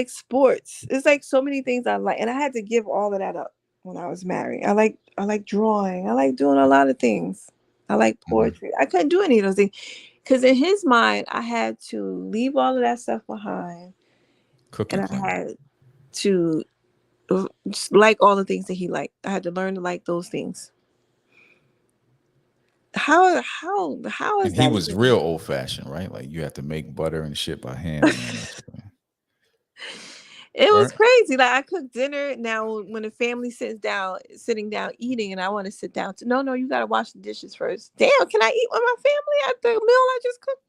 sports. It's like so many things I like, and I had to give all of that up when I was married. I like drawing. I like doing a lot of things. I like poetry. I couldn't do any of those things because in his mind, I had to leave all of that stuff behind,
Cooking
and I
clean.
had to just like all the things that he liked. I had to learn to like those things. How is
And
that?
he was real old fashioned, right? Like you have to make butter and shit by hand.
It was crazy. Like, I cook dinner now. When the family sitting down eating, and I want to sit down, no, you got to wash the dishes first. Damn, can I eat with my family at the meal I just cooked?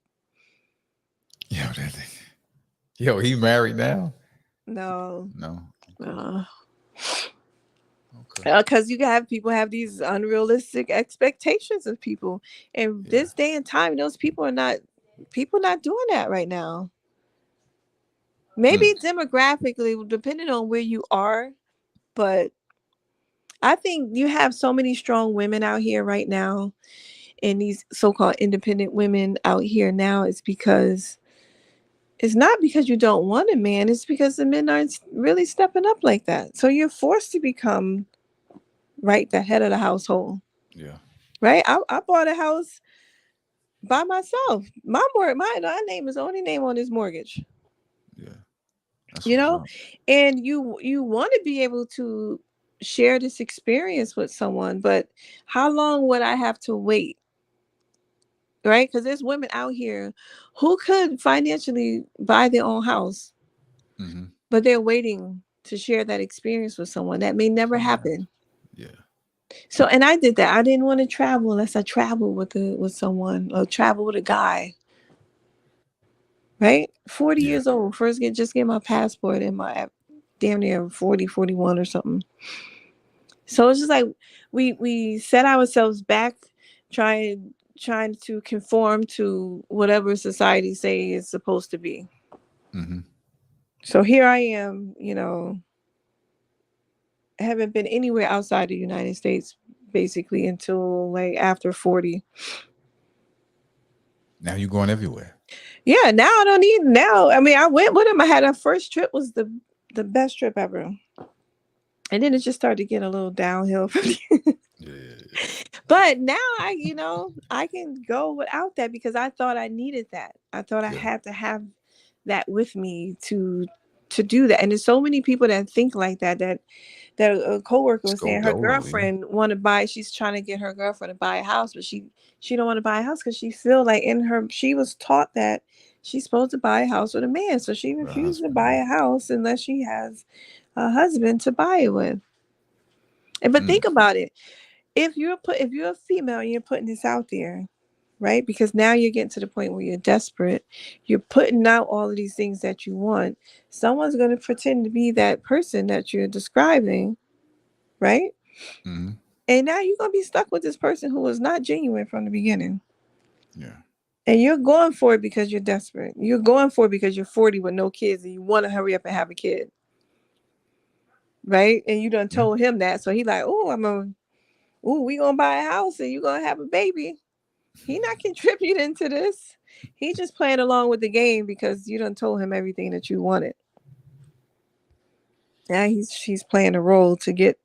Yo, he married now?
No.
Okay.
Because you have people have these unrealistic expectations of people, and this day and time, those people are not doing that right now. Maybe demographically, depending on where you are, but I think you have so many strong women out here right now, and these so-called independent women out here now. It's not because you don't want a man. It's because the men aren't really stepping up like that. So you're forced to become the head of the household.
Yeah.
Right. I bought a house by myself. My name is the only name on this mortgage.
Yeah.
And you want to be able to share this experience with someone, but how long would I have to wait right? Because there's women out here who could financially buy their own house, but they're waiting to share that experience with someone that may never happen.
Yeah.
So, and I did that. I didn't want to travel unless I traveled with someone or travel with a guy. Right? 40
Yeah.
years old. First just get my passport and my damn near 40, 41 or something. So it's just like we set ourselves back trying to conform to whatever society say is supposed to be. So here I am, you know, I haven't been anywhere outside the United States basically until like after 40.
Now you're going everywhere.
Yeah, now I don't need now. I mean, I went with him. I had our first trip was the best trip ever. And then it just started to get a little downhill from
Yeah.
But now I can go without that because I thought I needed that. I thought I had to have that with me to do that. And there's so many people that think like that a coworker was saying her girlfriend she's trying to get her girlfriend to buy a house, but she don't want to buy a house because she feel like she was taught that she's supposed to buy a house with a man. So she refused to buy a house unless she has a husband to buy it with. But think about it. If you're a female and you're putting this out there, right? Because now you're getting to the point where you're desperate. You're putting out all of these things that you want. Someone's going to pretend to be that person that you're describing, right? And now you're going to be stuck with this person who was not genuine from the beginning.
Yeah.
And you're going for it because you're desperate. You're going for it because you're 40 with no kids and you want to hurry up and have a kid. Right? And you done told him that. So he like, we gonna buy a house and you gonna have a baby. He not contributing to this. He just playing along with the game because you done told him everything that you wanted. Now she's playing a role to get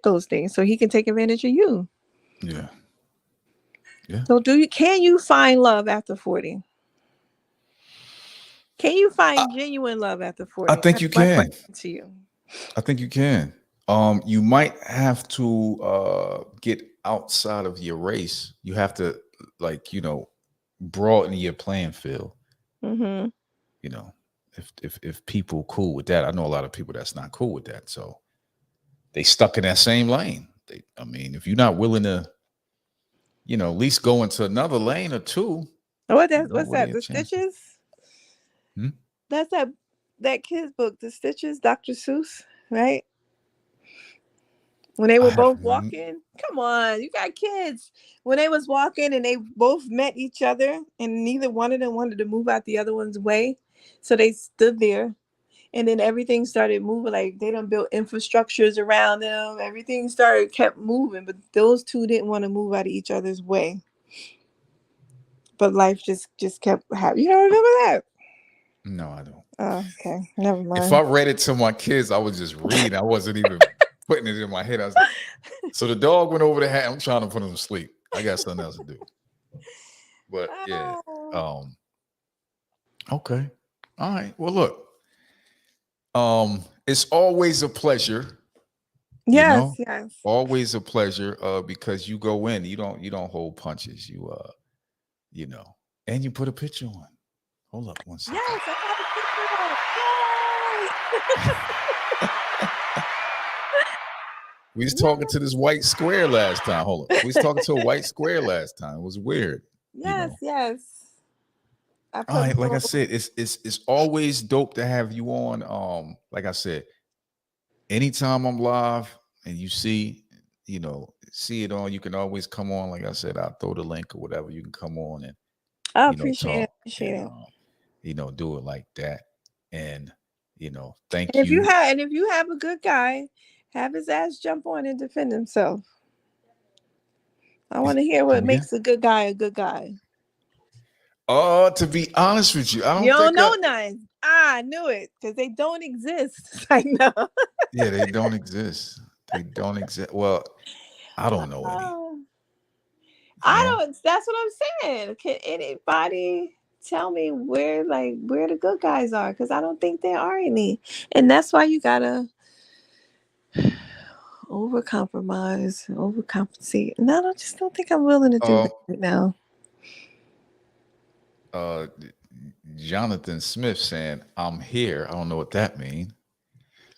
those things so he can take advantage of you.
Yeah. Yeah.
So can you find love after 40? Can you find genuine love after 40?
I think you can.
To you.
I think you can. You might have to get outside of your race. You have to broaden your playing field. You know, if people cool with that, I know a lot of people that's not cool with that. So they stuck in that same lane. If you're not willing to, at least go into another lane or two.
What's that? The Stitches? That's that kid's book, The Stitches, Dr. Seuss, right? When they were both walking, come on, you got kids. When they was walking and they both met each other and neither one of them wanted to move out the other one's way. So they stood there and then everything started moving. Like they done built infrastructures around them. Everything kept moving, but those two didn't want to move out of each other's way. But life just kept happening. You don't remember that?
No, I don't.
Oh, okay. Never mind.
If I read it to my kids, I would just read. I wasn't even putting it in my head. I was like, so the dog went over the hat. I'm trying to put him to sleep. I got something else to do. But yeah. Okay. All right. Well, look. It's always a pleasure.
Yes, yes.
Always a pleasure. Because you go in, you don't hold punches. And you put a picture on. Hold up one second.
Yes, I got a picture on.
We was talking to this white square last time. Hold on. We was talking to a white square last time. It was weird.
Yes, yes.
All right, like I said, it's always dope to have you on. Like I said, anytime I'm live and you see it on, you can always come on. Like I said, I'll throw the link or whatever. You can come on and
I appreciate it.
Do it like that. And thank
you.
If
you have a good guy, have his ass jump on and defend himself. I want to hear what makes a good guy a good guy.
To be honest with you,
you don't know none. I knew it because they don't exist. I know.
Yeah, they don't exist. They don't exist. Well, I don't know any.
I don't. That's what I'm saying. Can anybody tell me where the good guys are? Because I don't think there are any, and that's why you gotta overcompensate. And I just don't think I'm willing to do that right now.
uh Jonathan Smith saying, I'm here. I don't know what that means.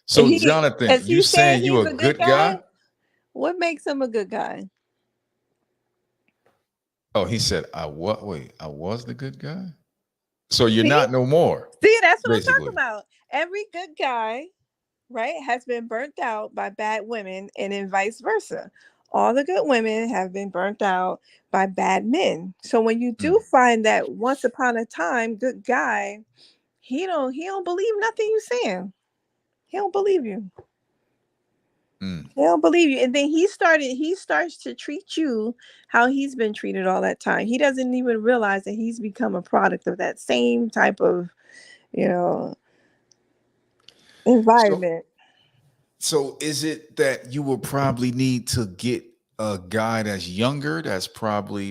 So Jonathan,
Is
you
he saying
saying you
he's
a
a good
good guy?
guy? What makes him a good guy?
Oh, he said, I what? Wait, I was the good guy? So you're
See?
not no more,
See, that's what I'm talking
basically.
about. Every good guy, right, has been burnt out by bad women, and then vice versa. All the good women have been burnt out by bad men. So when you do
Mm,
find that once upon a time good guy, he don't believe nothing you saying. He don't believe you.
mm.
He don't believe you. And then he starts to treat you how he's been treated all that time. He doesn't even realize that he's become a product of that same type of, you know,
So
environment.
so is it that you will probably need to get a guy that's younger, that's probably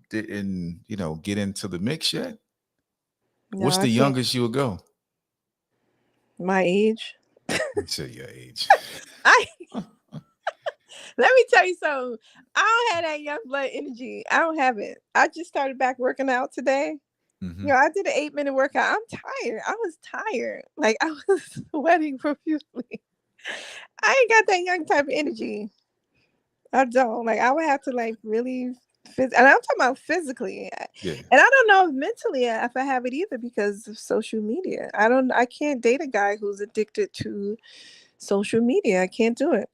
didn't, get into the mix yet?
No,
What's
I
the
can't.
youngest you'll go?
My age.
You say your age.
I Let me tell you something. I don't have that young blood energy. I don't have it. I just started back working out today.
Hmm.
I did an 8-minute workout. I'm tired. I was tired. Like I was sweating profusely. I ain't got that young type of energy. I don't. Like I would have to like really and I'm talking about physically.
Yeah.
And I don't know if mentally if I have it either because of social media. I can't date a guy who's addicted to social media. I can't do it.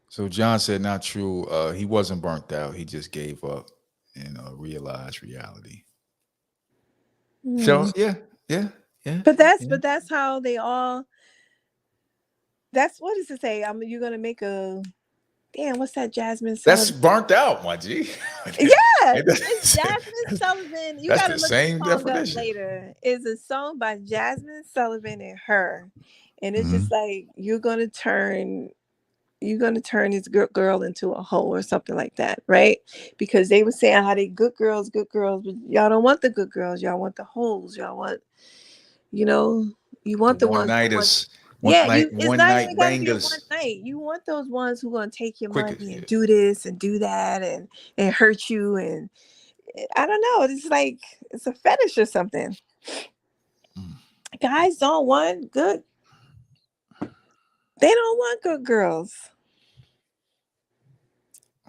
So John said, not true. He wasn't burnt out. He just gave up and realized reality. So
Hmm.
yeah, yeah, yeah,
But
yeah.
that's how they all. That's what does it say? You're gonna make a damn. What's that, Jasmine
That's
Sullivan?
burnt out, my G.
Yeah,
It
it's
doesn't-
Jasmine Sullivan. You
That's
gotta
the
look the
same
song up
definition.
later. It's a song by Jasmine Sullivan and her, and it's
Hmm.
just like you're gonna turn this girl into a hoe or something like that, right? Because they were saying how they good girls, but y'all don't want the good girls. Y'all want the hoes. Y'all want, you know, you
The
want the
one
ones who want.
nighters,
Yeah, it's
one
not
night
even gotta be a one
bangers.
night. You want those ones who gonna take your
Quicker.
money and
Yeah.
do this and do that and hurt you and I don't know. It's like it's a fetish or something.
Mm,
Guys don't want good. They don't want good girls.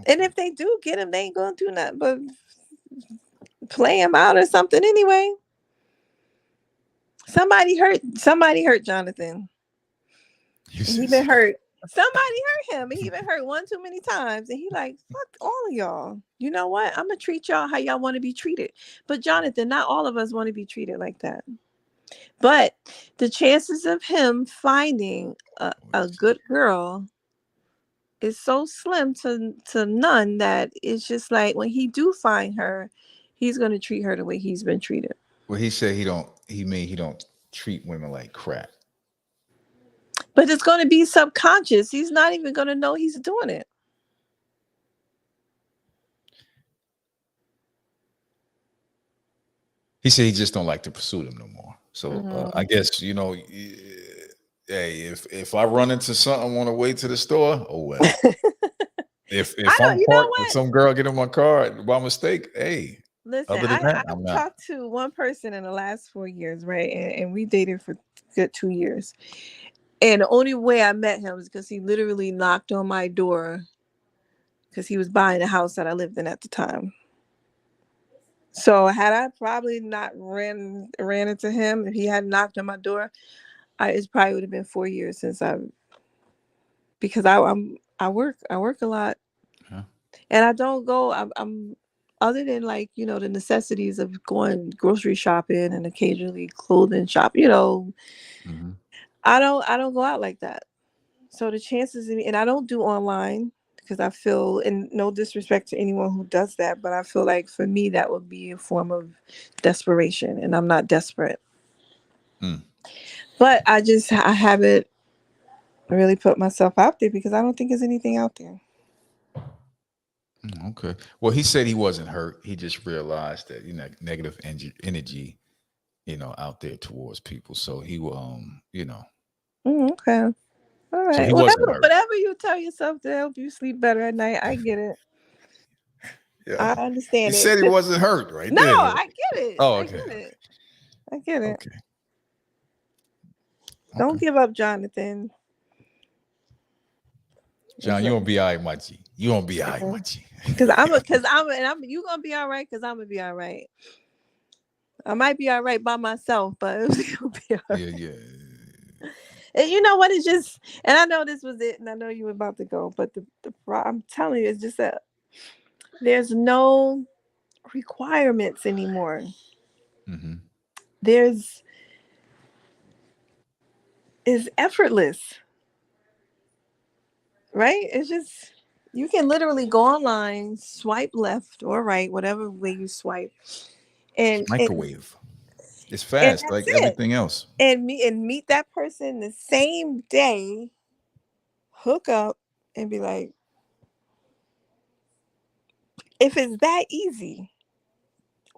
And
okay.
if they do get them, they ain't gonna do nothing but play them out or something anyway. Somebody hurt Jonathan.
You
And he
said
been
something.
hurt. Somebody hurt him and he been hurt one too many times. And he like, fuck all of y'all. You know what? I'm gonna treat y'all how y'all want to be treated. But Jonathan, not all of us want to be treated like that. But the chances of him finding a good girl is so slim to none that it's just like when he do find her, he's gonna treat her the way he's been treated.
Well, he said he don't. He don't treat women like crap.
But it's gonna be subconscious. He's not even gonna know he's doing it.
He said he just don't like to pursue them no more. So I
Mhm.
guess hey, if I run into something on the way to the store, oh well. If
I don't.
I'm
You know
parked and
what?
some girl get in my car by mistake, hey.
Listen,
Other than that,
I've
I'm not.
talked to one person in the last 4 years, right? And we dated for good 2 years. And the only way I met him was because he literally knocked on my door because he was buying the house that I lived in at the time. So had I probably not ran into him, if he had knocked on my door, it probably would have been 4 years since because I work a lot
Huh?
and I don't go. I'm other than like the necessities of going grocery shopping and occasionally clothing shop.
Hmm.
I don't go out like that. So the chances and I don't do online because I feel, and no disrespect to anyone who does that, but I feel like for me that would be a form of desperation, and I'm not desperate.
Mm.
But I haven't really put myself out there because I don't think there's anything out there.
Okay. Well, he said he wasn't hurt. He just realized that negative energy, out there towards people. So he will,
Okay. All
so
right.
he wasn't hurt.
Whatever you tell yourself to help you sleep better at night, I get it. I understand
he
it.
said he wasn't hurt, right?
No,
There.
I get it.
Oh,
I
okay.
get it. I get it.
Okay.
Don't give up, Jonathan.
John, you gonna be all right, Machi. You gonna be all right, Machi.
Cause you gonna be all right. Cause I'm gonna be all right. I might be all right by myself, but it'll be all right.
Yeah.
And you know what? It's just, and I know this was it, and I know you were about to go, but I'm telling you, it's just that there's no requirements anymore.
Mm-hmm.
It's effortless, right? It's just, you can literally go online, swipe left or right, whatever way you swipe, and
microwave. It's fast,
and
like
that's
everything else.
And meet that person the same day, hook up, and be like, if it's that easy,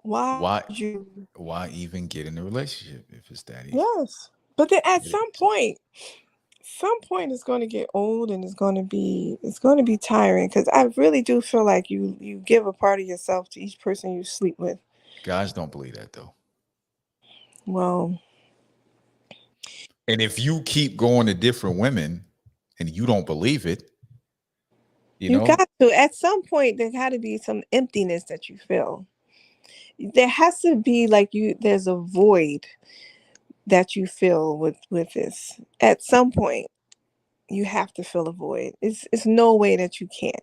why
even get in a relationship if it's that easy?
Yes, but then at some point it's going to get old, and it's going to be tiring, because I really do feel like you give a part of yourself to each person you sleep with.
Guys don't believe that though.
Well,
and if you keep going to different women and you don't believe it, you know,
got to, at some point there got to be some emptiness that you feel. There has to be there's a void that you feel with this. At some point you have to fill a void. It's no way that you can't,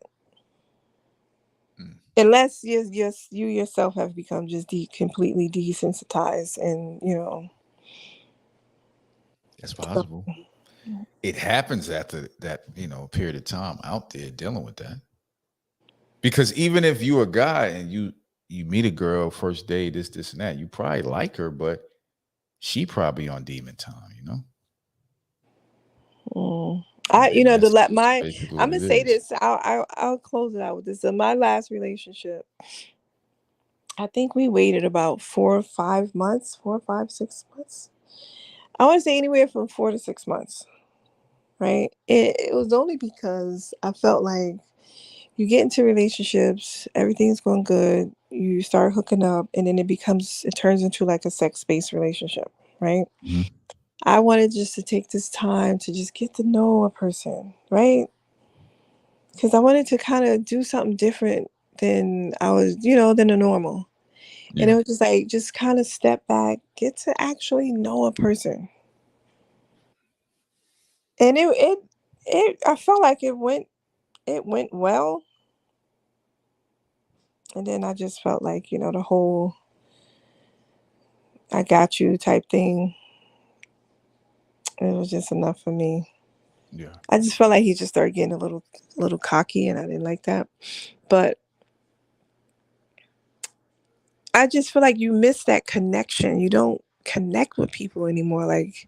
unless you yourself have become just completely desensitized, and
that's possible. It happens after that period of time out there dealing with that, because even if you're a guy and you meet a girl first day, this and that, you probably like her, but she probably on demon time,
I'm gonna say
is.
this. I'll close it out with this. In my last relationship, I think we waited about 4 or 5 months, 4 or 5, 6 months. I want to say anywhere from 4 to 6 months. Right? It was only because I felt like you get into relationships, everything's going good, you start hooking up, and then it turns into like a sex-based relationship, right?
Mm-hmm.
I wanted just to take this time to just get to know a person, right? Because I wanted to kind of do something different than I was, than a normal. Yeah. And it was just just kind of step back, get to actually know a person. And I felt like it went well. And then I just felt like, the whole I got you type thing, it was just enough for me.
Yeah.
I just felt like he just started getting a little cocky, and I didn't like that. But I just feel like you miss that connection. You don't connect with people anymore like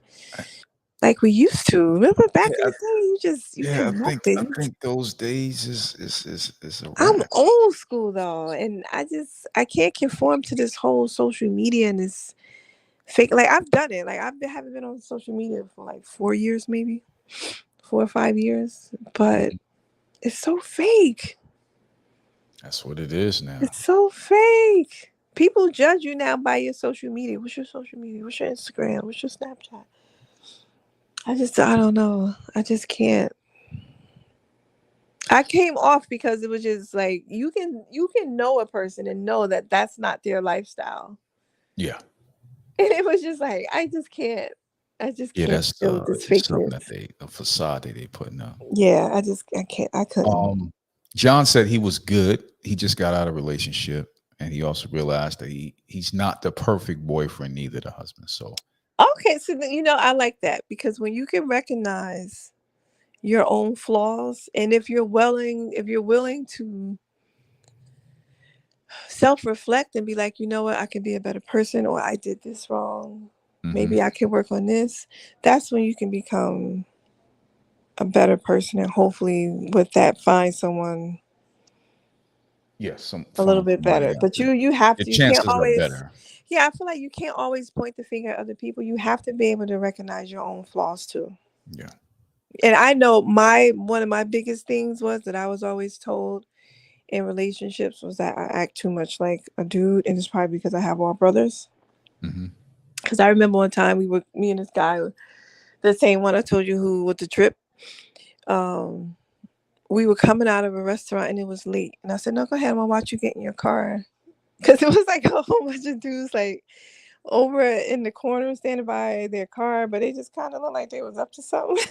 we used to. Remember back in the day, you connected.
I think those days is a wrap.
I'm old school though, and I can't conform to this whole social media and this fake. Like, I've done it. Like, haven't been on social media for like 4 years, maybe 4 or 5 years, but it's so fake.
That's what it is now.
It's so fake. People judge you now by your social media. What's your social media? What's your Instagram? What's your Snapchat? I don't know. I just can't. I came off because it was just like, you can know a person and know that that's not their lifestyle.
Yeah.
And it was just like, I just can't. That's
something that a facade that they putting up.
Yeah, I couldn't.
John said he was good. He just got out of a relationship, and he also realized that he's not the perfect boyfriend, neither the husband. So
okay, so I like that, because when you can recognize your own flaws, and if you're willing to self-reflect and be like, you know what, I can be a better person, or I did this wrong. Maybe I can work on this. That's when you can become a better person, and hopefully with that find someone a little bit better. But you have to, you can't always, better. Yeah, I feel like you can't always point the finger at other people. You have to be able to recognize your own flaws too. And I know one of my biggest things was that I was always told, in relationships was that I act too much like a dude, and it's probably because I have all brothers. Because I remember one time me and this guy, the same one I told you who with the trip, we were coming out of a restaurant and it was late, and I said, "No, go ahead, I'm gonna watch you get in your car," because it was like a whole bunch of dudes like over in the corner standing by their car, but they just kind of looked like they was up to something.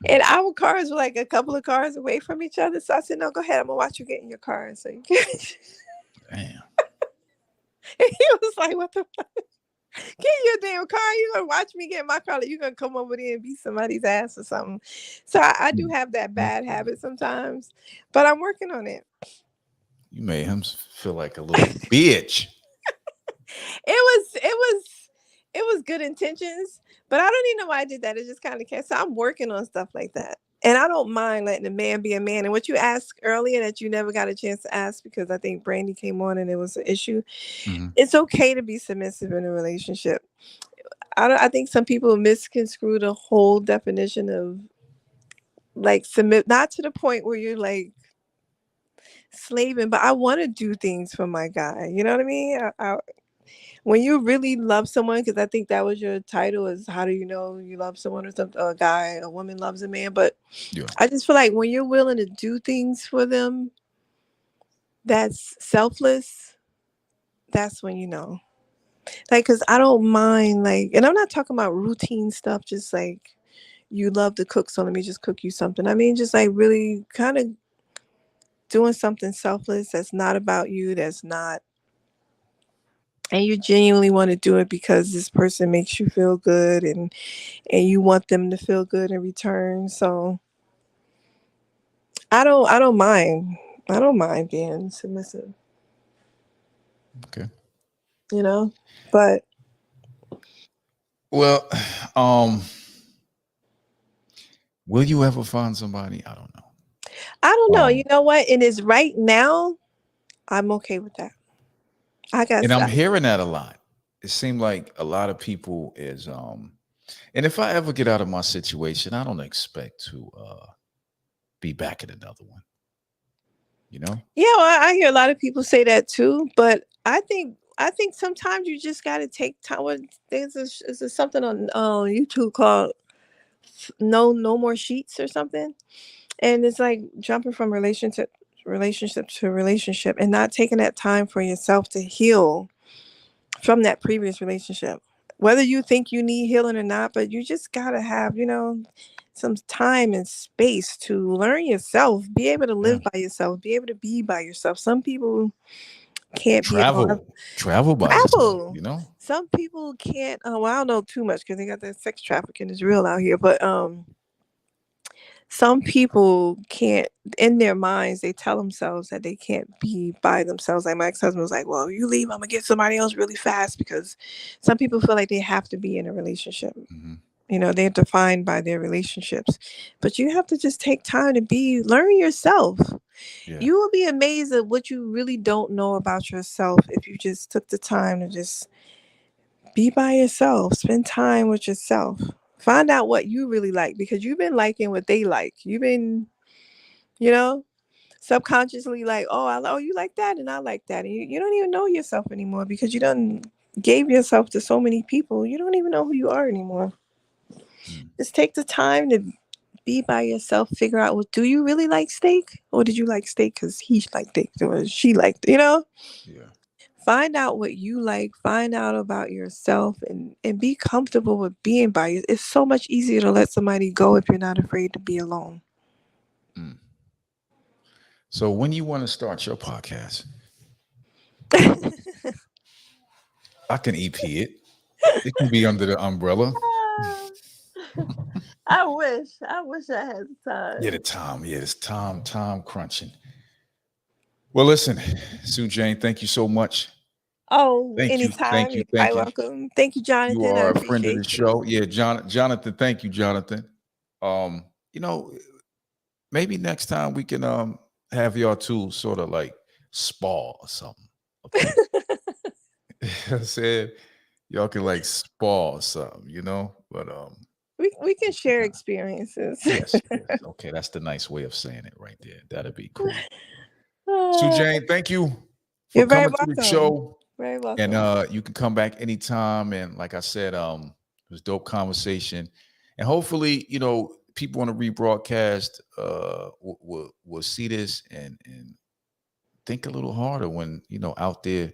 And our cars were like a couple of cars away from each other. So I said, "No, go ahead. I'm gonna watch you get in your car." So you can.
Damn.
And he was like, "What the fuck? Get in your damn car. You gonna watch me get in my car? Like, you gonna come over there and beat somebody's ass or something?" So I do have that bad habit sometimes, but I'm working on it.
You made him feel like a little bitch.
It was good intentions, but I don't even know why I did that. It just kind of came. So I'm working on stuff like that. And I don't mind letting a man be a man. And what you asked earlier that you never got a chance to ask because I think Brandy came on and it was an issue. It's okay to be submissive in a relationship. I think some people misconstrue the whole definition of like submit, not to the point where you're like slaving, but I want to do things for my guy. You know what I mean? When you really love someone, because I think that was your title, is how do you know you love someone or something? A guy, a woman loves a man. But yeah. I just feel like when you're willing to do things for them, that's selfless. That's when you know. Like, because I don't mind, like, and I'm not talking about routine stuff, just like you love to cook, so let me just cook you something. I mean, just like really kind of doing something selfless that's not about you, that's not. And you genuinely want to do it because this person makes you feel good and you want them to feel good in return. So I don't mind. I don't mind being submissive.
Okay.
You know, but
well, will you ever find somebody? I don't know.
I don't know. You know what? And it's right now, I'm okay with that.
And I'm hearing that a lot. It seemed like a lot of people is and if I ever get out of my situation, I don't expect to be back in another one. You know?
Yeah, well, I hear a lot of people say that too, but I think sometimes you just got to take time. There's something on YouTube called No More Sheets or something, and it's like jumping from relationship to relationship and not taking that time for yourself to heal from that previous relationship. Whether you think you need healing or not, but you just gotta have, some time and space to learn yourself, be able to live by yourself, be able to be by yourself. Some people can't
travel by yourself, you know.
Some people can't. Well, I don't know too much because they got that sex trafficking is real out here, but some people can't, in their minds, they tell themselves that they can't be by themselves. Like my ex-husband was like, well, you leave, I'm gonna get somebody else really fast, because some people feel like they have to be in a relationship. They're defined by their relationships, but you have to just take time to learn yourself. You will be amazed at what you really don't know about yourself if you just took the time to just be by yourself, spend time with yourself. Find out what you really like, because you've been liking what they like. You've been, subconsciously like, oh, you like that and I like that. And you don't even know yourself anymore because you done gave yourself to so many people. You don't even know who you are anymore. Just take the time to be by yourself. Figure out, do you really like steak? Or did you like steak because he liked steak or she liked, Yeah. Find out what you like, find out about yourself, and be comfortable with being by you. It's so much easier to let somebody go if you're not afraid to be alone.
So when you want to start your podcast, I can EP it. It can be under the umbrella.
I wish I had time.
Yeah, the time. Yeah, it's time crunching. Well, listen, Sue Jane, thank you so much.
Oh, anytime. You're welcome. Thank you, Jonathan.
You are a friend of the show. Yeah, Jonathan. Thank you, Jonathan. Maybe next time we can have y'all two sort of like spa or something. Okay. I said y'all can like spa or something, but
we can share experiences.
Yes. Okay, that's the nice way of saying it right there. That'd be cool. Sue Jane, thank you for
You're very
coming to the
welcome.
show.
Very welcome.
And you can come back anytime. And like I said, it was dope conversation. And hopefully, people on the rebroadcast will see this and think a little harder when, out there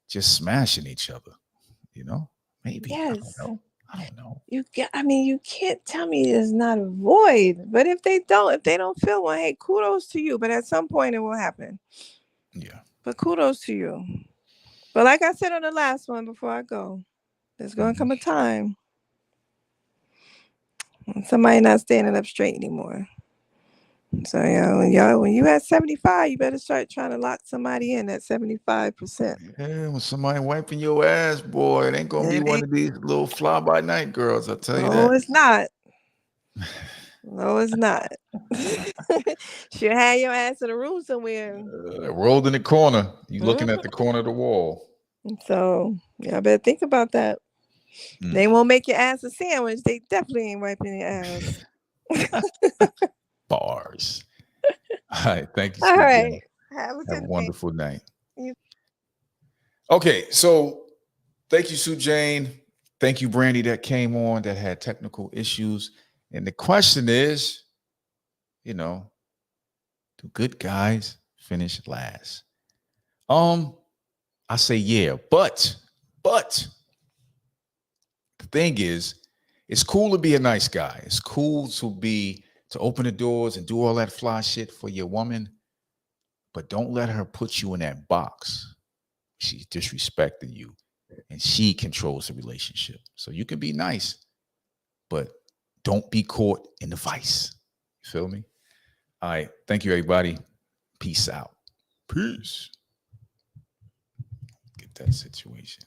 just smashing each other, maybe.
Yes.
I don't know.
You can't tell me it's not a void. But if they don't feel one, hey, kudos to you. But at some point it will happen.
Yeah.
But kudos to you. But like I said on the last one before I go, there's going to come a time when somebody not standing up straight anymore. So when you at 75, you better start trying to lock somebody in at 75%.
Yeah, when somebody wiping your ass, boy, it ain't gonna be one of these little fly by night girls. I'll tell you that.
No, it's not. No, it's not. She'll have your ass in a room somewhere.
Rolled in the corner. You looking at the corner of the wall.
So I better think about that. They won't make your ass a sandwich. They definitely ain't wiping your ass.
Bars. All right. Thank you.
All right.
Jane.
Have
a wonderful night.
You-
Okay. So thank you, Sue Jane. Thank you, Brandy, that came on that had technical issues. And the question is, do good guys finish last? I say yeah, but the thing is, it's cool to be a nice guy. It's cool to open the doors and do all that fly shit for your woman, but don't let her put you in that box. She's disrespecting you and she controls the relationship. So you can be nice, but don't be caught in the vice. You feel me? All right. Thank you, everybody. Peace out. Peace. Get that situation.